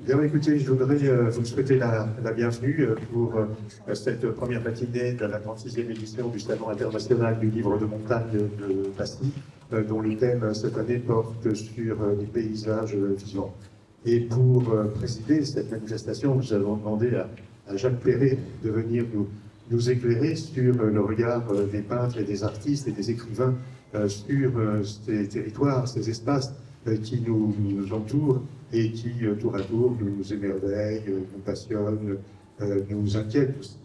Bien, écoutez, je voudrais vous souhaiter la bienvenue pour cette première matinée de la 36e édition du Salon international du livre de montagne de Passy, dont le thème cette année porte sur les paysages vivants. Et pour présider cette manifestation, nous avons demandé à Jacques Perret de venir nous éclairer sur le regard des peintres et des artistes et des écrivains sur ces territoires, ces espaces qui nous entourent et qui, tour à tour, nous émerveillent, nous passionnent, nous inquiètent aussi.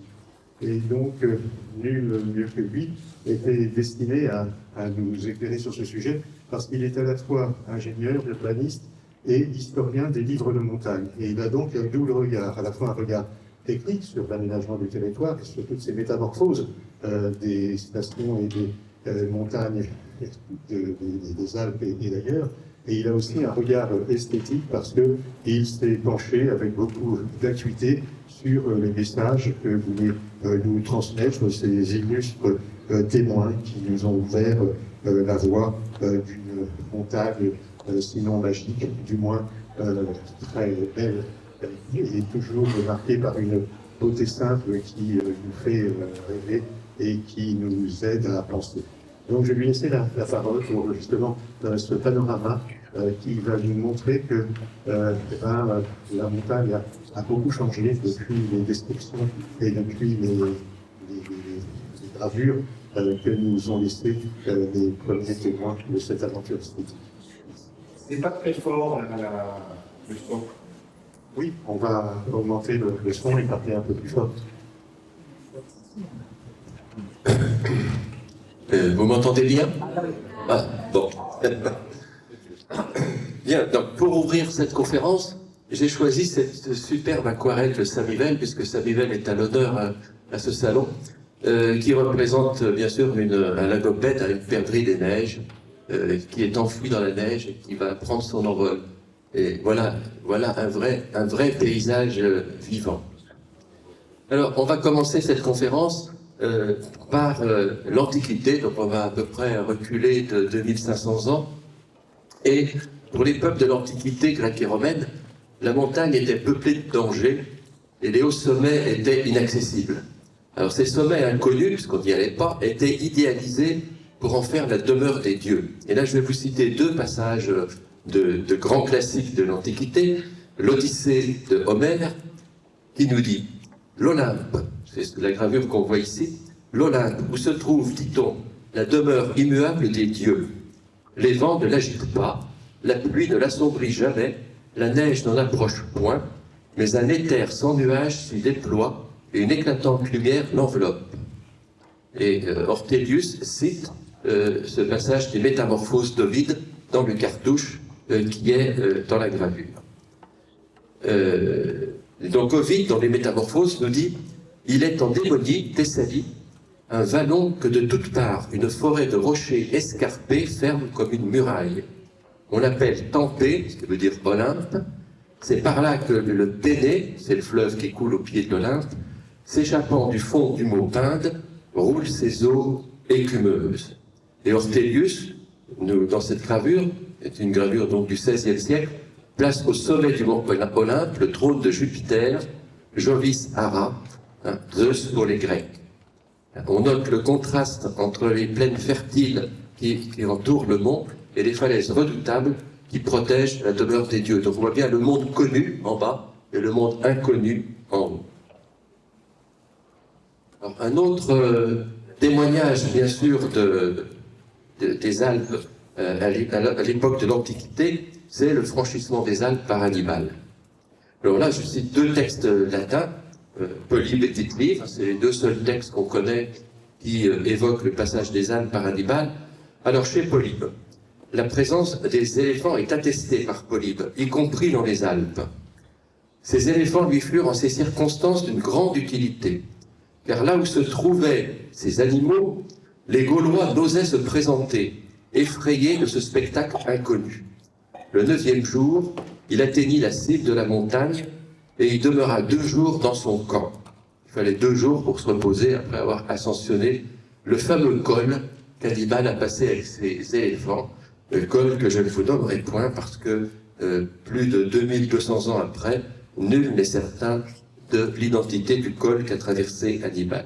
Et donc, nul mieux que lui était destiné à nous éclairer sur ce sujet, parce qu'il est à la fois ingénieur, urbaniste et historien des livres de montagne. Et il a donc un double regard, à la fois un regard technique sur l'aménagement du territoire et sur toutes ces métamorphoses des stations et des montagnes des Alpes et d'ailleurs. Et il a aussi un regard esthétique parce qu'il s'est penché avec beaucoup d'acuité sur les messages que voulaient nous transmettre ces illustres témoins qui nous ont ouvert la voie d'une montagne, sinon magique, du moins très belle, et toujours marquée par une beauté simple qui nous fait rêver et qui nous aide à penser. Donc je lui laisser la parole pour justement ce panorama qui va nous montrer que la montagne a beaucoup changé depuis les descriptions et depuis les gravures que nous ont laissées les premiers témoins de cette aventure esthétique. C'est pas très fort le son. Oui, on va augmenter le son et parler un peu plus fort. Vous m'entendez bien? Ah, bon. Bien, donc pour ouvrir cette conférence, j'ai choisi cette superbe aquarelle de Saint-Mivel, puisque Saint-Mivel est à l'honneur à ce salon, qui représente bien sûr un lagopède à une perdrix des neiges, qui est enfoui dans la neige et qui va prendre son envol. Et voilà un vrai paysage vivant. Alors, on va commencer cette conférence par l'Antiquité, donc on va à peu près reculer de 2500 ans. Et pour les peuples de l'Antiquité grecque et romaine, la montagne était peuplée de dangers et les hauts sommets étaient inaccessibles. Alors ces sommets inconnus, puisqu'on n'y allait pas, étaient idéalisés pour en faire la demeure des dieux. Et là, je vais vous citer deux passages de grands classiques de l'Antiquité. L'Odyssée de Homère, qui nous dit « L'Olympe », c'est la gravure qu'on voit ici, « L'Olympe, où se trouve, dit-on, la demeure immuable des dieux. Les vents ne l'agitent pas, la pluie ne l'assombrit jamais, la neige n'en approche point, mais un éther sans nuage s'y déploie et une éclatante lumière l'enveloppe. » Et Ortelius cite ce passage des Métamorphoses d'Ovide dans le cartouche qui est dans la gravure. Donc Ovide, dans les Métamorphoses, nous dit « Il est en Démonie, Thessalie, un vallon que de toutes parts une forêt de rochers escarpés ferme comme une muraille. On l'appelle Tempé, ce qui veut dire Olympe. C'est par là que le Péné, c'est le fleuve qui coule au pied de l'Olympe, s'échappant du fond du mont Inde, roule ses eaux écumeuses. » Et Ortelius, dans cette gravure, c'est une gravure donc du XVIe siècle, place au sommet du mont Olympe le trône de Jupiter, Jovis Hara, Zeus pour les Grecs. On note le contraste entre les plaines fertiles qui entourent le mont et les falaises redoutables qui protègent la demeure des dieux. Donc on voit bien le monde connu en bas et le monde inconnu en haut. Alors, un autre témoignage, bien sûr, des Alpes à l'époque de l'Antiquité, c'est le franchissement des Alpes par Hannibal. Alors là, je cite deux textes latins, Polybe et Tite-Live, c'est les deux seuls textes qu'on connaît qui évoquent le passage des Alpes par Hannibal. Alors chez Polybe, la présence des éléphants est attestée par Polybe, y compris dans les Alpes. Ces éléphants lui furent en ces circonstances d'une grande utilité, car là où se trouvaient ces animaux, les Gaulois n'osaient se présenter, effrayés de ce spectacle inconnu. Le 9e jour, il atteignit la cime de la montagne et il demeura 2 jours dans son camp. Il fallait 2 jours pour se reposer après avoir ascensionné le fameux col qu'Hannibal a passé avec ses éléphants, le col que je ne vous nommerai point parce que plus de 2200 ans après, nul n'est certain de l'identité du col qu'a traversé Hannibal.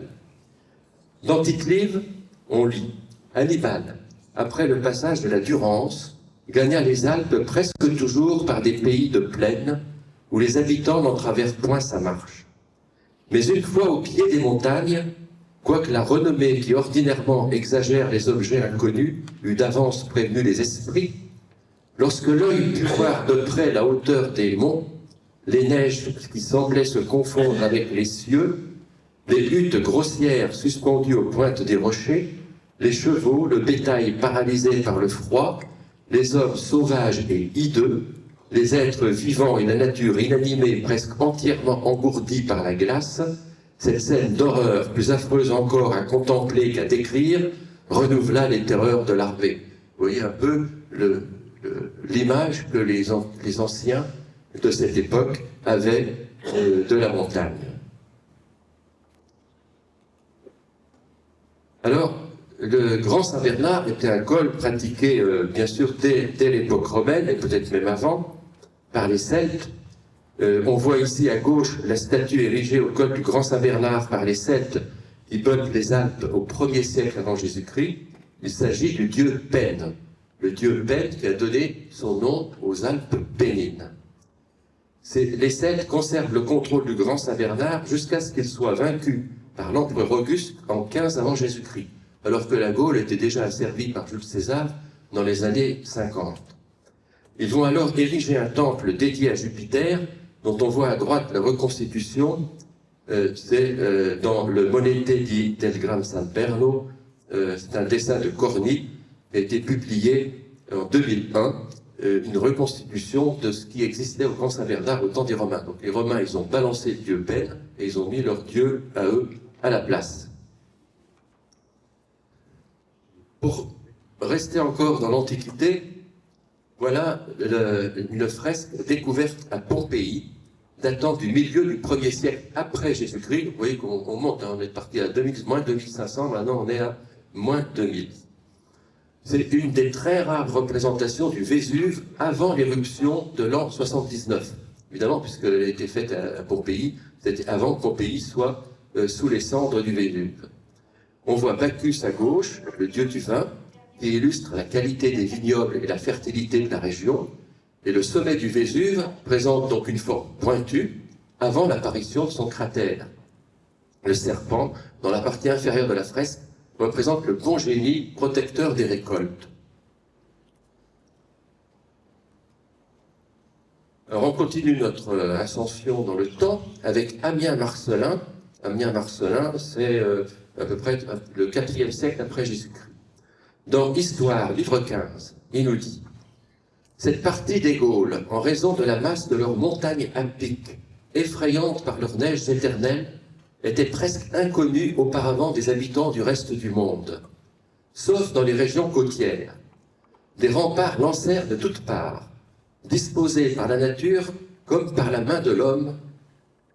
Dans Tite-Live, on lit « Hannibal, après le passage de la Durance, gagna les Alpes presque toujours par des pays de plaine où les habitants n'en traversent point sa marche. Mais une fois au pied des montagnes, quoique la renommée qui ordinairement exagère les objets inconnus eût d'avance prévenu les esprits, lorsque l'œil put voir de près la hauteur des monts, les neiges qui semblaient se confondre avec les cieux, les huttes grossières suspendues aux pointes des rochers, les chevaux, le bétail paralysé par le froid, les hommes sauvages et hideux, les êtres vivants et la nature inanimée presque entièrement engourdis par la glace, cette scène d'horreur plus affreuse encore à contempler qu'à décrire, renouvela les terreurs de l'armée. Vous voyez un peu l'image que les anciens de cette époque avaient de la montagne. Alors, le Grand Saint-Bernard était un col pratiqué, bien sûr, dès l'époque romaine, et peut-être même avant, par les Celtes. On voit ici à gauche la statue érigée au col du Grand Saint-Bernard par les Celtes qui peuplent les Alpes au 1er siècle avant Jésus-Christ. Il s'agit du dieu Pène, le dieu Pène qui a donné son nom aux Alpes pennines. Les Celtes conservent le contrôle du Grand Saint-Bernard jusqu'à ce qu'il soit vaincu par l'empereur Auguste en 15 avant Jésus-Christ, alors que la Gaule était déjà asservie par Jules César dans les années 50. Ils vont alors ériger un temple dédié à Jupiter, dont on voit à droite la reconstitution, c'est dans le Monete di del Gran San Perno, c'est un dessin de Corny, qui a été publié en 2001, une reconstitution de ce qui existait au Grand Saint-Bernard au temps des Romains. Donc les Romains, ils ont balancé le dieu Pène et ils ont mis leur dieu à eux à la place. Pour rester encore dans l'Antiquité, voilà une fresque découverte à Pompéi, datant du milieu du 1er siècle après Jésus-Christ. Vous voyez qu'on monte, hein, on est parti à moins 2500, maintenant on est à moins 2000. C'est une des très rares représentations du Vésuve avant l'éruption de l'an 79. Évidemment, puisqu'elle a été faite à Pompéi, c'était avant que Pompéi soit sous les cendres du Vésuve. On voit Bacchus à gauche, le dieu du vin, qui illustre la qualité des vignobles et la fertilité de la région. Et le sommet du Vésuve présente donc une forme pointue avant l'apparition de son cratère. Le serpent, dans la partie inférieure de la fresque, représente le bon génie protecteur des récoltes. Alors on continue notre ascension dans le temps avec Ammien Marcellin. Ammien Marcellin, c'est à peu près le 4e siècle après Jésus-Christ. Dans Histoire, livre 15, il nous dit « Cette partie des Gaules, en raison de la masse de leurs montagnes alpiques, effrayantes par leurs neiges éternelles, était presque inconnue auparavant des habitants du reste du monde, sauf dans les régions côtières. Des remparts lancèrent de toutes parts, disposés par la nature comme par la main de l'homme,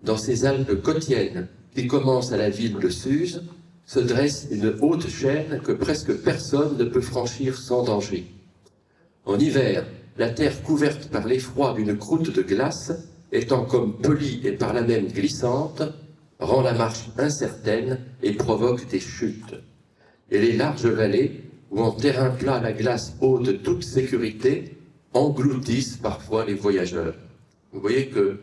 dans ces Alpes côtiennes qui commencent à la ville de Suse, se dresse une haute chaîne que presque personne ne peut franchir sans danger. En hiver, la terre couverte par l'effroi d'une croûte de glace, étant comme polie et par là même glissante, rend la marche incertaine et provoque des chutes. Et les larges vallées, où en terrain plat la glace ôte toute sécurité, engloutissent parfois les voyageurs. Vous voyez que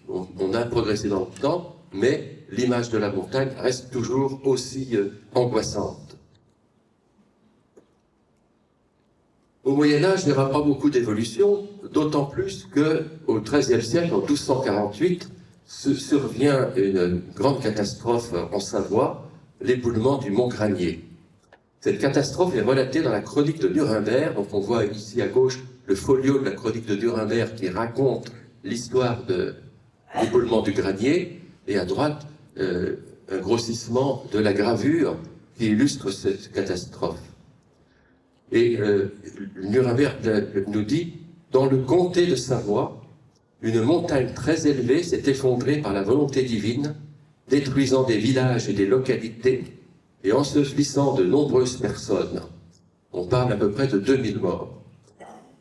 on a progressé dans le temps, mais l'image de la montagne reste toujours aussi angoissante. Au Moyen-Âge, il n'y aura pas beaucoup d'évolution, d'autant plus qu'au XIIIe siècle, en 1248, survient une grande catastrophe en Savoie, l'éboulement du mont Granier. Cette catastrophe est relatée dans la chronique de Nuremberg, donc on voit ici à gauche le folio de la chronique de Nuremberg qui raconte l'histoire de l'éboulement du Granier, et à droite, un grossissement de la gravure qui illustre cette catastrophe. Et Nuremberg nous dit, dans le comté de Savoie, une montagne très élevée s'est effondrée par la volonté divine, détruisant des villages et des localités et ensevelissant de nombreuses personnes. On parle à peu près de 2000 morts.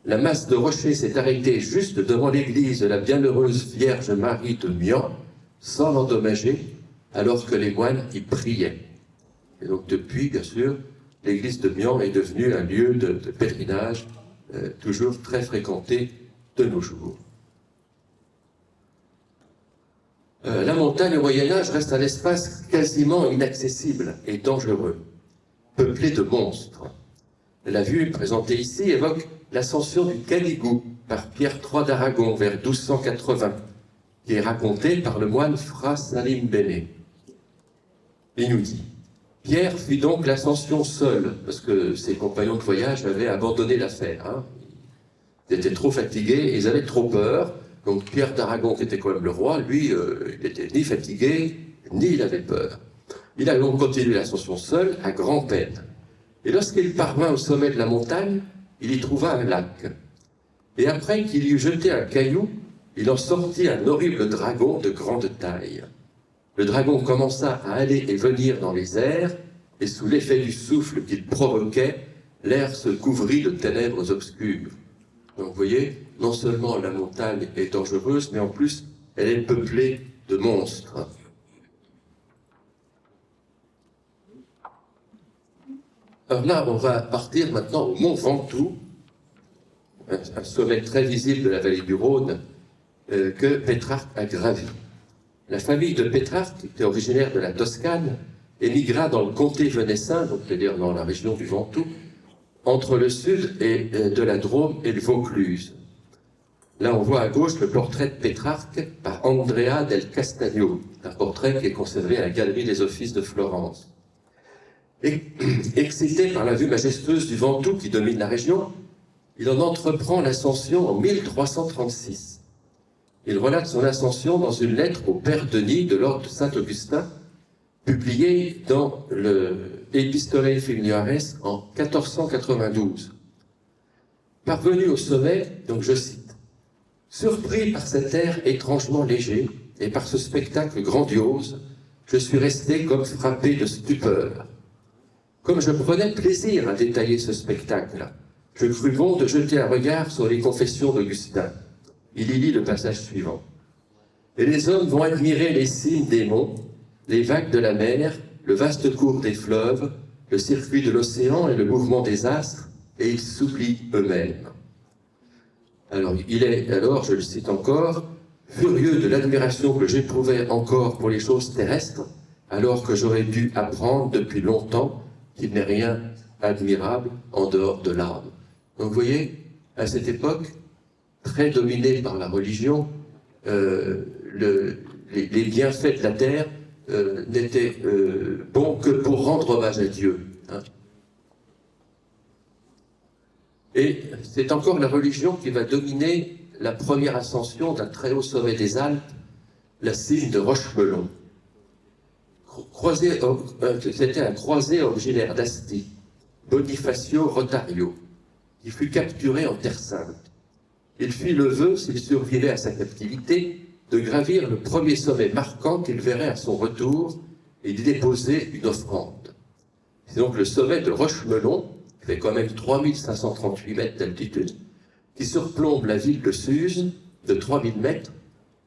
la masse de rochers s'est arrêtée juste devant l'église de la Bienheureuse Vierge Marie de Mian, sans l'endommager, alors que les moines y priaient. Et donc depuis, bien sûr, l'église de Mian est devenue un lieu de pèlerinage toujours très fréquenté de nos jours. La montagne au Moyen-Âge reste un espace quasiment inaccessible et dangereux, peuplé de monstres. La vue présentée ici évoque l'ascension du Canigou par Pierre III d'Aragon vers 1280, qui est racontée par le moine Fra Salim Bene. Il nous dit: Pierre fit donc l'ascension seul, parce que ses compagnons de voyage avaient abandonné l'affaire. Hein. Ils étaient trop fatigués, ils avaient trop peur. Donc Pierre d'Aragon, qui était quand même le roi, lui, il n'était ni fatigué, ni il avait peur. Il a donc continué l'ascension seul, à grand-peine. Et lorsqu'il parvint au sommet de la montagne, il y trouva un lac. Et après qu'il y eut jeté un caillou, il en sortit un horrible dragon de grande taille. Le dragon commença à aller et venir dans les airs, et sous l'effet du souffle qu'il provoquait, l'air se couvrit de ténèbres obscures. Donc vous voyez, non seulement la montagne est dangereuse, mais en plus, elle est peuplée de monstres. Alors là, on va partir maintenant au mont Ventoux, un sommet très visible de la vallée du Rhône, que Pétrarque a gravi. La famille de Pétrarque, qui était originaire de la Toscane, émigra dans le comté venessin, donc c'est-à-dire dans la région du Ventoux, entre le sud de la Drôme et le Vaucluse. Là, on voit à gauche le portrait de Pétrarque par Andrea del Castagno, un portrait qui est conservé à la Galerie des Offices de Florence. Excité par la vue majestueuse du Ventoux qui domine la région, il en entreprend l'ascension en 1336. Il relate son ascension dans une lettre au père Denis de l'ordre de Saint-Augustin, publiée dans le Epistolae Familiares en 1492. Parvenu au sommet, donc je cite: « Surpris par cet air étrangement léger et par ce spectacle grandiose, je suis resté comme frappé de stupeur. Comme je prenais plaisir à détailler ce spectacle, je crus bon de jeter un regard sur les confessions d'Augustin. » Il y lit le passage suivant. « Et les hommes vont admirer les cimes des monts, les vagues de la mer, le vaste cours des fleuves, le circuit de l'océan et le mouvement des astres, et ils s'oublient eux-mêmes. » Alors, il est alors, je le cite encore, « furieux de l'admiration que j'éprouvais encore pour les choses terrestres, alors que j'aurais dû apprendre depuis longtemps qu'il n'est rien admirable en dehors de l'âme. » Donc vous voyez, à cette époque, très dominée par la religion, les bienfaits de la terre n'étaient bons que pour rendre hommage à Dieu. Hein. Et c'est encore la religion qui va dominer la première ascension d'un très haut sommet des Alpes, la cime de Rochemelon. C'était un croisé originaire d'Asti, Bonifacio Rotario, qui fut capturé en Terre Sainte. Il fit le vœu, s'il survivait à sa captivité, de gravir le premier sommet marquant qu'il verrait à son retour et d'y déposer une offrande. C'est donc le sommet de Rochemelon, qui fait quand même 3538 mètres d'altitude, qui surplombe la ville de Suse de 3000 mètres,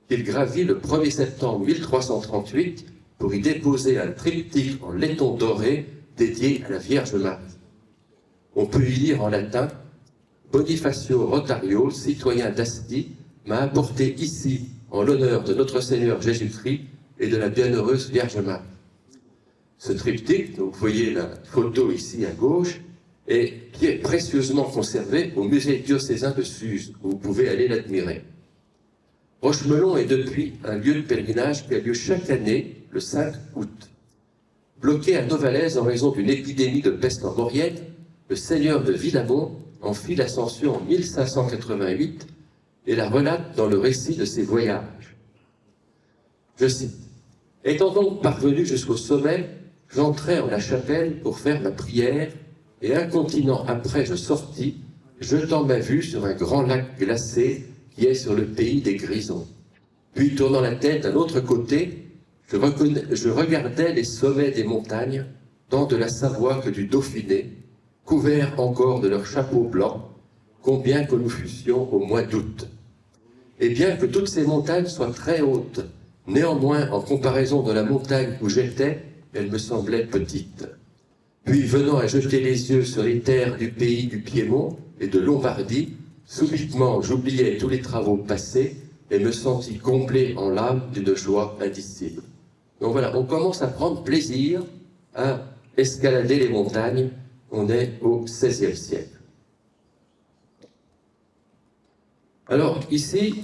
qu'il gravit le 1er septembre 1338 pour y déposer un triptyque en laiton doré dédié à la Vierge Marie. On peut y lire en latin: « Bonifacio Rotario, citoyen d'Asti, m'a apporté ici, en l'honneur de notre Seigneur Jésus-Christ et de la Bienheureuse Vierge Marie. » Ce triptyque, donc vous voyez la photo ici à gauche, est précieusement conservé au musée diocésain de Suse, où vous pouvez aller l'admirer. Rochemelon est depuis un lieu de pèlerinage qui a lieu chaque année le 5 août. Bloqué à Novalaise en raison d'une épidémie de peste en Maurienne, le seigneur de Villamont en fit l'ascension en 1588 et la relate dans le récit de ses voyages. Je cite: « Étant donc parvenu jusqu'au sommet, j'entrai en la chapelle pour faire ma prière, et incontinent après je sortis, jetant ma vue sur un grand lac glacé qui est sur le pays des Grisons. Puis tournant la tête d'un autre côté, je regardais les sommets des montagnes, tant de la Savoie que du Dauphiné, couverts encore de leurs chapeaux blancs, combien que nous fussions au mois d'août. Et bien que toutes ces montagnes soient très hautes, néanmoins, en comparaison de la montagne où j'étais, elles me semblaient petites. Puis, venant à jeter les yeux sur les terres du pays du Piémont et de Lombardie, subitement j'oubliais tous les travaux passés et me sentis comblé en l'âme d'une joie indicible. Donc voilà, on commence à prendre plaisir à escalader les montagnes. On est au XVIe siècle. Alors ici,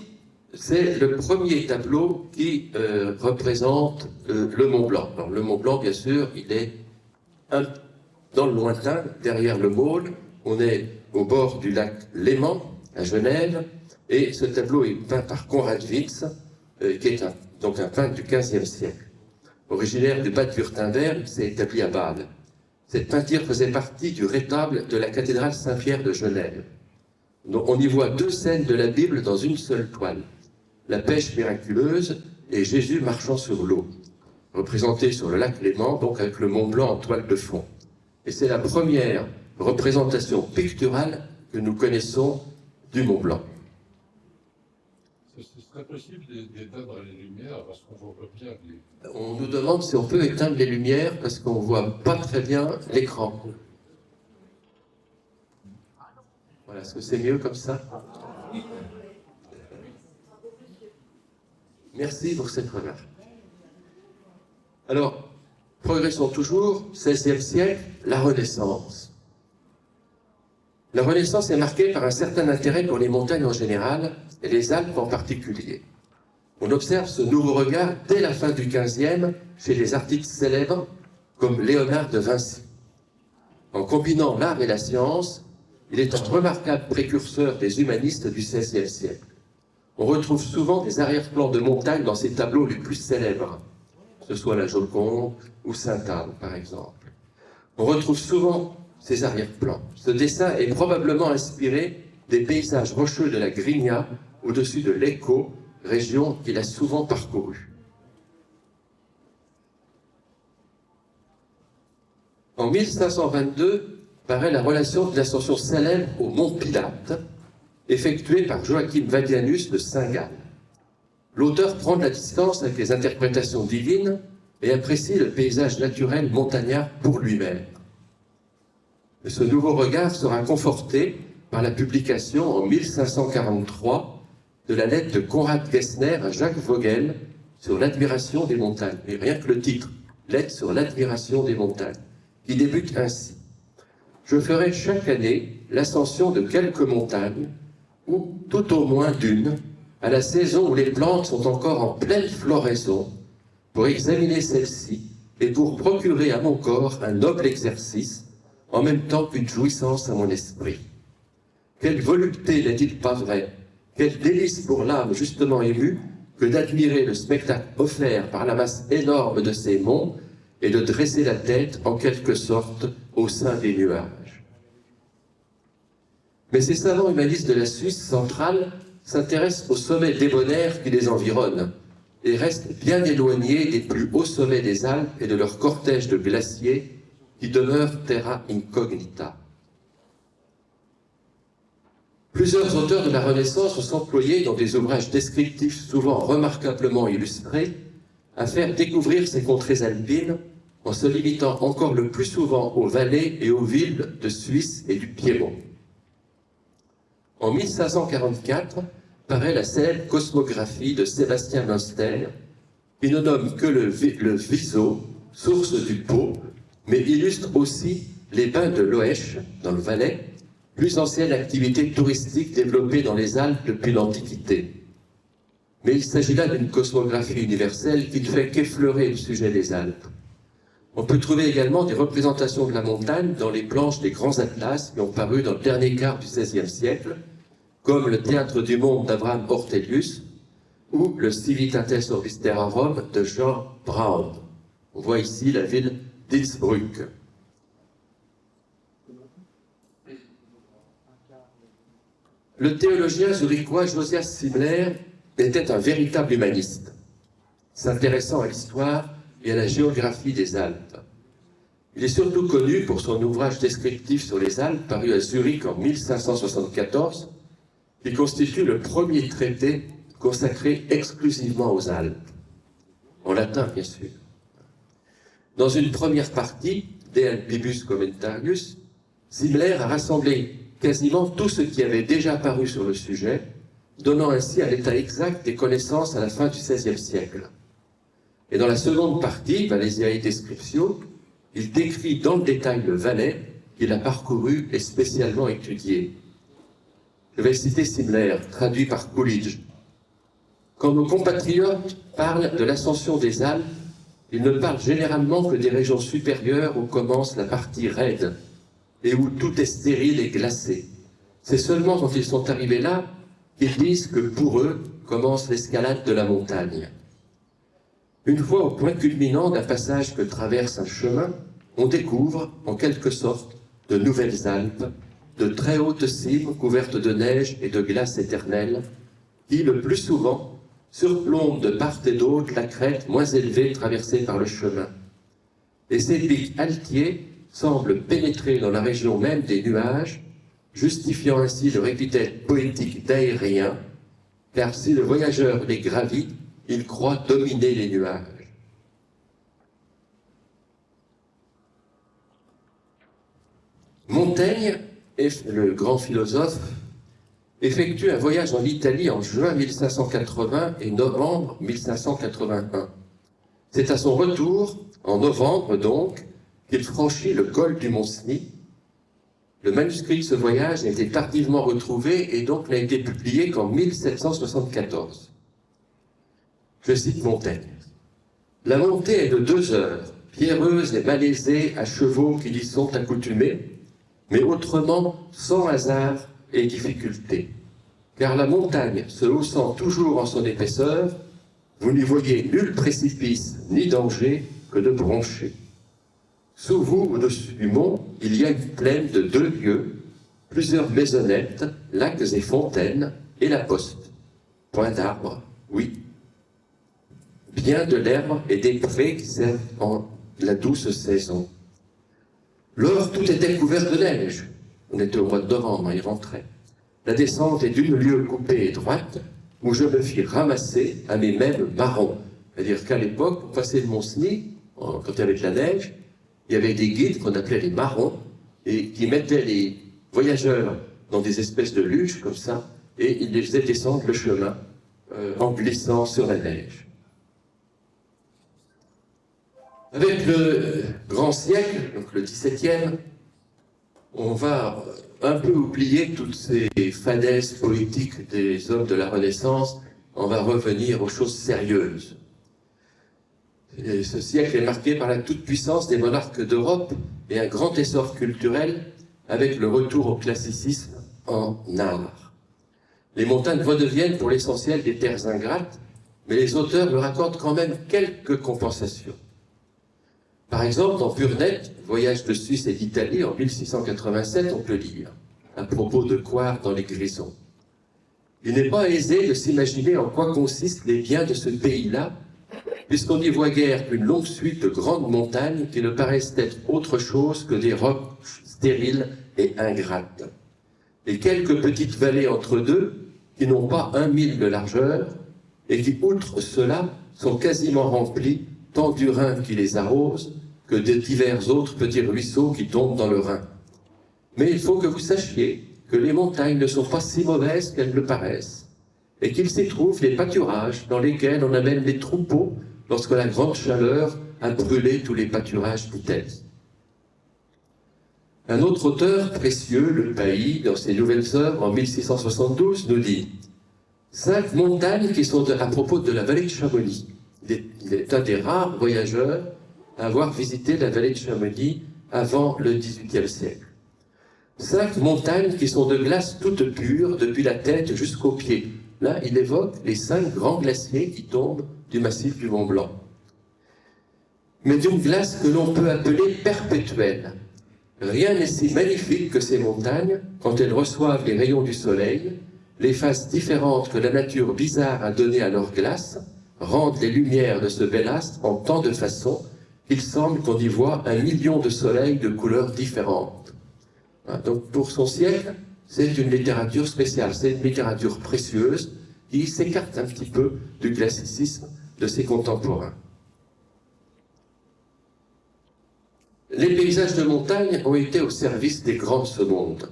c'est le premier tableau qui représente le Mont Blanc. Alors le Mont Blanc, bien sûr, il est dans le lointain, derrière le Maule. On est au bord du lac Léman, à Genève, et ce tableau est peint par Conrad Winz, qui est donc un peintre du XVe siècle. Originaire de Bade-Württemberg, il s'est établi à Bâle. Cette peinture faisait partie du rétable de la cathédrale Saint-Pierre de Genève. Donc, on y voit deux scènes de la Bible dans une seule toile. La pêche miraculeuse et Jésus marchant sur l'eau, représenté sur le lac Léman, donc avec le Mont Blanc en toile de fond. Et c'est la première représentation picturale que nous connaissons du Mont Blanc. Ce serait possible d'éteindre les lumières parce qu'on voit pas bien les... On nous demande si on peut éteindre les lumières parce qu'on ne voit pas très bien l'écran. Voilà, est-ce que c'est mieux comme ça? Merci pour cette remarque. Alors, progressons toujours, XVIe siècle, la Renaissance. La Renaissance est marquée par un certain intérêt pour les montagnes en général et les Alpes en particulier. On observe ce nouveau regard dès la fin du XVe chez des artistes célèbres comme Léonard de Vinci. En combinant l'art et la science, il est un remarquable précurseur des humanistes du XVIe siècle. On retrouve souvent des arrière-plans de montagnes dans ses tableaux les plus célèbres, que ce soit la Joconde ou Sainte-Anne, par exemple. On retrouve souvent ces arrière-plans. Ce dessin est probablement inspiré des paysages rocheux de la Grigna au-dessus de l'Ecco, région qu'il a souvent parcourue. En 1522 paraît la relation de l'ascension célèbre au mont Pilate, effectuée par Joachim Vadianus de Saint-Gall. L'auteur prend de la distance avec les interprétations divines et apprécie le paysage naturel montagnard pour lui-même. Ce nouveau regard sera conforté par la publication en 1543 de la lettre de Conrad Gessner à Jacques Vogel sur l'admiration des montagnes. Et rien que le titre, lettre sur l'admiration des montagnes, qui débute ainsi. Je ferai chaque année l'ascension de quelques montagnes, ou tout au moins d'une, à la saison où les plantes sont encore en pleine floraison, pour examiner celles-ci et pour procurer à mon corps un noble exercice, en même temps qu'une jouissance à mon esprit. Quelle volupté n'est-il pas vrai? Quel délice pour l'âme justement émue que d'admirer le spectacle offert par la masse énorme de ces monts et de dresser la tête en quelque sorte au sein des nuages. Mais ces savants humanistes de la Suisse centrale s'intéressent aux sommets débonnaires qui les environnent et restent bien éloignés des plus hauts sommets des Alpes et de leur cortège de glaciers qui demeurent terra incognita. Plusieurs auteurs de la Renaissance sont employés dans des ouvrages descriptifs souvent remarquablement illustrés à faire découvrir ces contrées alpines en se limitant encore le plus souvent aux vallées et aux villes de Suisse et du Piémont. En 1544 paraît la célèbre cosmographie de Sébastien Münster, qui ne nomme que le Viso, source du Pô, mais illustre aussi les bains de Loèche, dans le Valais, plus ancienne activité touristique développée dans les Alpes depuis l'Antiquité. Mais il s'agit là d'une cosmographie universelle qui ne fait qu'effleurer le sujet des Alpes. On peut trouver également des représentations de la montagne dans les planches des grands atlas qui ont paru dans le dernier quart du XVIe siècle, comme le Théâtre du Monde d'Abraham Ortelius ou le Civitates Orbis Terrarum de Jean Braun. On voit ici la ville d'Innsbruck. Le théologien zurichois Josias Simler était un véritable humaniste, s'intéressant à l'histoire et à la géographie des Alpes. Il est surtout connu pour son ouvrage descriptif sur les Alpes, paru à Zurich en 1574, qui constitue le premier traité consacré exclusivement aux Alpes, en latin bien sûr. Dans une première partie, De Alpibus Commentarius, Simmler a rassemblé quasiment tout ce qui avait déjà paru sur le sujet, donnant ainsi à l'état exact des connaissances à la fin du XVIe siècle. Et dans la seconde partie, Valesiae Descriptio, il décrit dans le détail le Valais qu'il a parcouru et spécialement étudié. Je vais citer Simmler, traduit par Coolidge. Quand nos compatriotes parlent de l'ascension des Alpes, ils ne parlent généralement que des régions supérieures où commence la partie raide et où tout est stérile et glacé. C'est seulement quand ils sont arrivés là qu'ils disent que pour eux commence l'escalade de la montagne. Une fois au point culminant d'un passage que traverse un chemin, on découvre, en quelque sorte, de nouvelles Alpes, de très hautes cimes couvertes de neige et de glace éternelle, qui, le plus souvent, surplombent de part et d'autre la crête moins élevée traversée par le chemin. Et ces pics altiers semblent pénétrer dans la région même des nuages, justifiant ainsi leur épithète poétique d'aérien, car si le voyageur les gravit, il croit dominer les nuages. Montaigne, le grand philosophe, effectue un voyage en Italie en juin 1580 et novembre 1581. C'est à son retour, en novembre donc, qu'il franchit le col du Mont-Cenis. Le manuscrit de ce voyage a été tardivement retrouvé et donc n'a été publié qu'en 1774. Je cite Montaigne. « La montée est de 2 heures, pierreuse et malaisée à chevaux qui y sont accoutumés, mais autrement sans hasard et difficulté. Car la montagne, se haussant toujours en son épaisseur, vous n'y voyez nul précipice ni danger que de broncher. Sous vous, au-dessus du mont, il y a une plaine de 2 lieues, plusieurs maisonnettes, lacs et fontaines, et la poste. Point d'arbres, oui. Bien de l'herbe et des prés qui servent en la douce saison. Lors, tout était couvert de neige. On était au mois de novembre, il rentrait. La descente est d'1 lieue coupée et droite, où je me fis ramasser à mes mêmes marrons. C'est-à-dire qu'à l'époque, pour passer le Mont-Cenis, quand il y avait de la neige, il y avait des guides qu'on appelait les marrons, et qui mettaient les voyageurs dans des espèces de luges comme ça, et ils les faisaient descendre le chemin en glissant sur la neige. Avec le grand siècle, donc le XVIIe, on va un peu oublier toutes ces fadaises politiques des hommes de la Renaissance, on va revenir aux choses sérieuses. Et ce siècle est marqué par la toute-puissance des monarques d'Europe et un grand essor culturel avec le retour au classicisme en art. Les montagnes redeviennent pour l'essentiel des terres ingrates, mais les auteurs leur accordent quand même quelques compensations. Par exemple, dans Burnett, Voyage de Suisse et d'Italie, en 1687, on peut lire, à propos de Coire dans les Grisons. Il n'est pas aisé de s'imaginer en quoi consistent les biens de ce pays-là, puisqu'on n'y voit guère qu'une longue suite de grandes montagnes qui ne paraissent être autre chose que des roches stériles et ingrates. Et quelques petites vallées entre deux, qui n'ont pas 1 mille de largeur, et qui, outre cela, sont quasiment remplies tant du Rhin qui les arrose, que de divers autres petits ruisseaux qui tombent dans le Rhin. Mais il faut que vous sachiez que les montagnes ne sont pas si mauvaises qu'elles le paraissent, et qu'il s'y trouve des pâturages dans lesquels on amène les troupeaux lorsque la grande chaleur a brûlé tous les pâturages d'Italie. Un autre auteur précieux, Le Pays, dans ses nouvelles œuvres en 1672, nous dit « 5 montagnes qui sont à propos de la vallée de Chamonix. Il est un des rares voyageurs à avoir visité la vallée de Chamonix avant le XVIIIe siècle. 5 montagnes qui sont de glace toute pure depuis la tête jusqu'aux pieds. » Là, il évoque les 5 grands glaciers qui tombent du massif du Mont Blanc. Mais d'une glace que l'on peut appeler perpétuelle. Rien n'est si magnifique que ces montagnes quand elles reçoivent les rayons du soleil, les faces différentes que la nature bizarre a données à leur glace, rendent les lumières de ce bel astre en tant de façons il semble qu'on y voit 1 million de soleils de couleurs différentes. Voilà, donc pour son siècle, c'est une littérature spéciale, c'est une littérature précieuse qui s'écarte un petit peu du classicisme de ses contemporains. Les paysages de montagne ont été au service des grands de ce monde.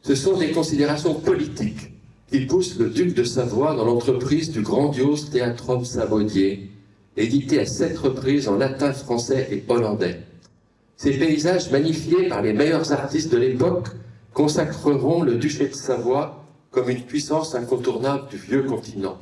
Ce sont des considérations politiques qui poussent le duc de Savoie dans l'entreprise du grandiose Théâtrum Savonier, édité à 7 reprises en latin, français et hollandais. Ces paysages magnifiés par les meilleurs artistes de l'époque consacreront le duché de Savoie comme une puissance incontournable du vieux continent.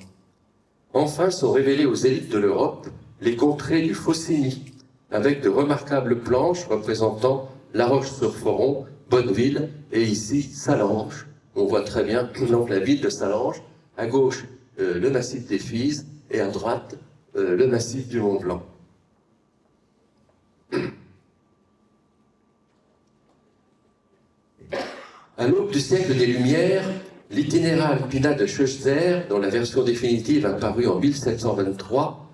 Enfin sont révélées aux élites de l'Europe les contrées du Faucigny, avec de remarquables planches représentant La Roche-sur-Foron, Bonneville et ici Salange. On voit très bien donc la ville de Salange, à gauche le massif des Fises et à droite le massif du Mont-Blanc. À l'aube du siècle des Lumières, l'Itinéraire alpina de Scheuchzer, dont la version définitive apparue en 1723,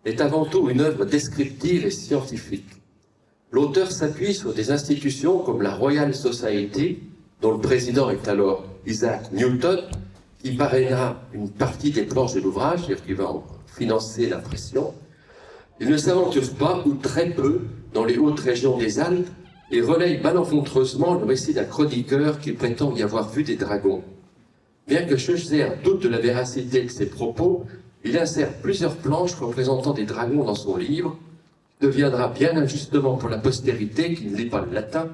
est avant tout une œuvre descriptive et scientifique. L'auteur s'appuie sur des institutions comme la Royal Society, dont le président est alors Isaac Newton, qui parrainera une partie des planches de l'ouvrage, c'est-à-dire qu'il va en financer l'impression. Il ne s'aventure pas, ou très peu, dans les hautes régions des Alpes, et relaye malencontreusement le récit d'un chroniqueur qui prétend y avoir vu des dragons. Bien que Scheuchzer doute de la véracité de ses propos, il insère plusieurs planches représentant des dragons dans son livre, qui deviendra bien injustement pour la postérité, qui ne lit pas le latin,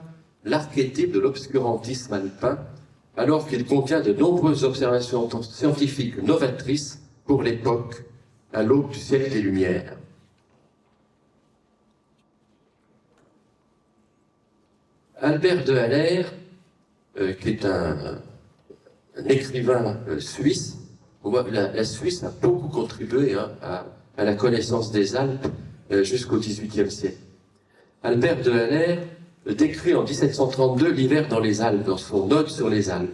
l'archétype de l'obscurantisme alpin, alors qu'il contient de nombreuses observations scientifiques novatrices pour l'époque, à l'aube du siècle des Lumières. Albert de Haller, qui est un écrivain suisse, la Suisse a beaucoup contribué à la connaissance des Alpes jusqu'au XVIIIe siècle. Albert de Haller décrit en 1732 l'hiver dans les Alpes, dans son Ode sur les Alpes.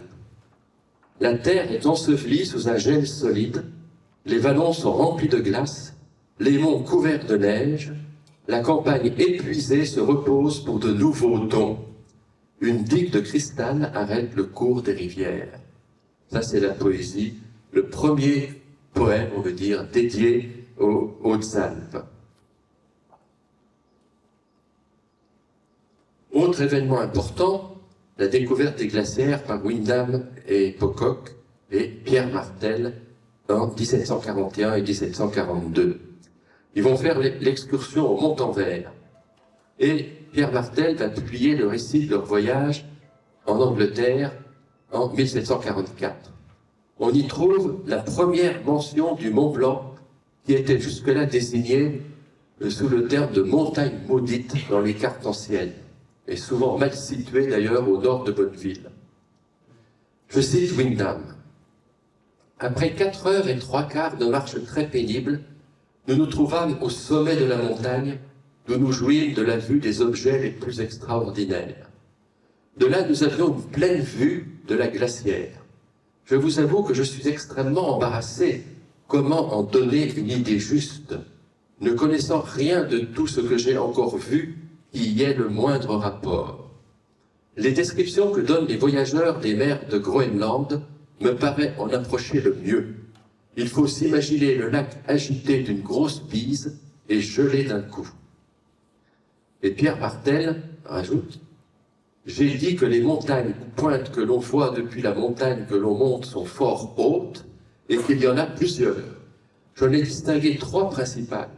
La terre est ensevelie sous un gel solide, les vallons sont remplis de glace, les monts couverts de neige, la campagne épuisée se repose pour de nouveaux dons. Une digue de cristal arrête le cours des rivières. Ça, c'est la poésie, le premier poème, on veut dire, dédié aux Hautes-Alpes. Autre événement important, la découverte des glaciaires par Windham et Pocock et Pierre Martel en 1741 et 1742. Ils vont faire l'excursion au Mont-en-Vert. Et Pierre Martel va publier le récit de leur voyage en Angleterre en 1744. On y trouve la première mention du Mont Blanc qui était jusque-là désignée sous le terme de montagne maudite dans les cartes anciennes, et souvent mal située d'ailleurs au nord de Bonneville. Je cite Windham. « Après 4 heures et 3/4 de marche très pénible, nous nous trouvâmes au sommet de la montagne, d'où nous jouîmes de la vue des objets les plus extraordinaires. De là, nous avions une pleine vue de la glacière. Je vous avoue que je suis extrêmement embarrassé. Comment en donner une idée juste, ne connaissant rien de tout ce que j'ai encore vu qui y ait le moindre rapport. Les descriptions que donnent les voyageurs des mers de Groenland me paraissent en approcher le mieux. Il faut s'imaginer le lac agité d'une grosse bise et gelé d'un coup. » Et Pierre Martel rajoute « J'ai dit que les montagnes ou pointes que l'on voit depuis la montagne que l'on monte sont fort hautes et qu'il y en a plusieurs. J'en ai distingué 3 principales.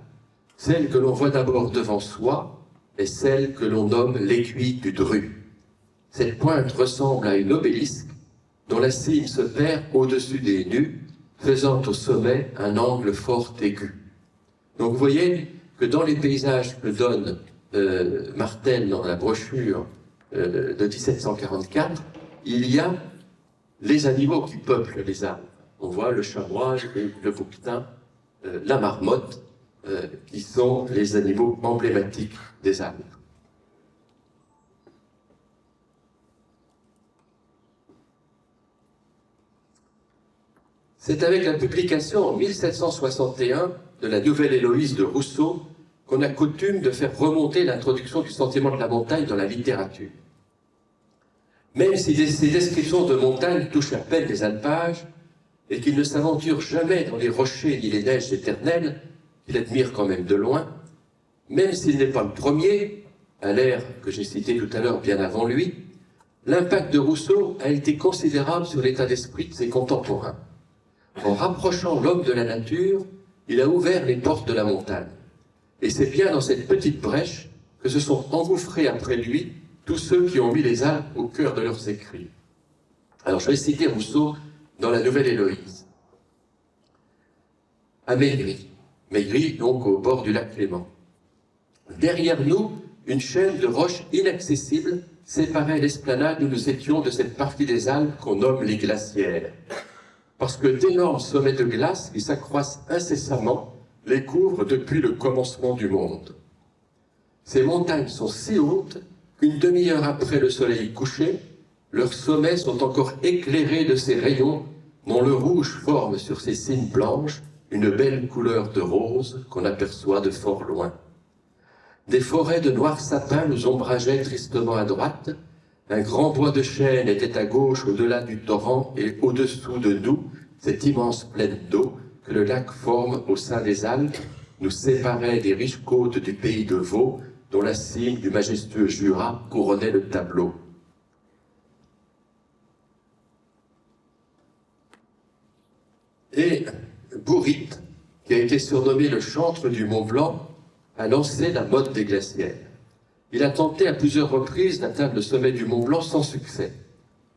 Celle que l'on voit d'abord devant soi et celle que l'on nomme l'aiguille du Dru. Cette pointe ressemble à une obélisque dont la cime se perd au-dessus des nues, faisant au sommet un angle fort aigu. » Donc vous voyez que dans les paysages que donne Martel dans la brochure de 1744, il y a les animaux qui peuplent les Alpes. On voit le chamois, le bouquetin, la marmotte, qui sont les animaux emblématiques des Alpes. C'est avec la publication en 1761 de la Nouvelle Héloïse de Rousseau qu'on a coutume de faire remonter l'introduction du sentiment de la montagne dans la littérature. Même si ces descriptions de montagne touchent à peine les alpages, et qu'il ne s'aventure jamais dans les rochers ni les neiges éternelles, qu'il admire quand même de loin, même s'il n'est pas le premier, à l'ère que j'ai citée tout à l'heure bien avant lui, l'impact de Rousseau a été considérable sur l'état d'esprit de ses contemporains. En rapprochant l'homme de la nature, il a ouvert les portes de la montagne. Et c'est bien dans cette petite brèche que se sont engouffrés après lui tous ceux qui ont mis les Alpes au cœur de leurs écrits. Alors je vais citer Rousseau dans la Nouvelle Héloïse. À Maigry, donc au bord du lac Léman. Derrière nous, une chaîne de roches inaccessibles séparait l'esplanade où nous étions de cette partie des Alpes qu'on nomme les glaciaires. Parce que d'énormes sommets de glace qui s'accroissent incessamment les couvrent depuis le commencement du monde. Ces montagnes sont si hautes qu'une demi-heure après le soleil couché, leurs sommets sont encore éclairés de ces rayons dont le rouge forme sur ces cimes blanches une belle couleur de rose qu'on aperçoit de fort loin. Des forêts de noirs sapins nous ombrageaient tristement à droite, un grand bois de chêne était à gauche au-delà du torrent et au-dessous de nous, cette immense plaine d'eau que le lac forme au sein des Alpes nous séparait des riches côtes du pays de Vaud, dont la cime du majestueux Jura couronnait le tableau. Et Bourrit, qui a été surnommé le chantre du Mont Blanc, a lancé la mode des glaciaires. Il a tenté à plusieurs reprises d'atteindre le sommet du Mont Blanc sans succès.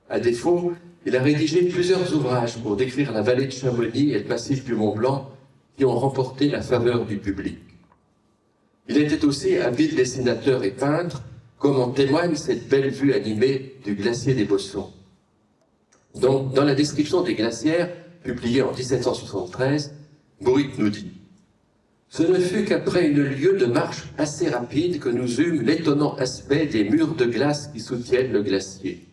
À défaut, il a rédigé plusieurs ouvrages pour décrire la vallée de Chamonix et le massif du Mont Blanc qui ont remporté la faveur du public. Il était aussi habile dessinateur et peintre, comme en témoigne cette belle vue animée du glacier des Bossons. Donc, dans la description des glaciaires, publiée en 1773, Bourrit nous dit « Ce ne fut qu'après une lieue de marche assez rapide que nous eûmes l'étonnant aspect des murs de glace qui soutiennent le glacier.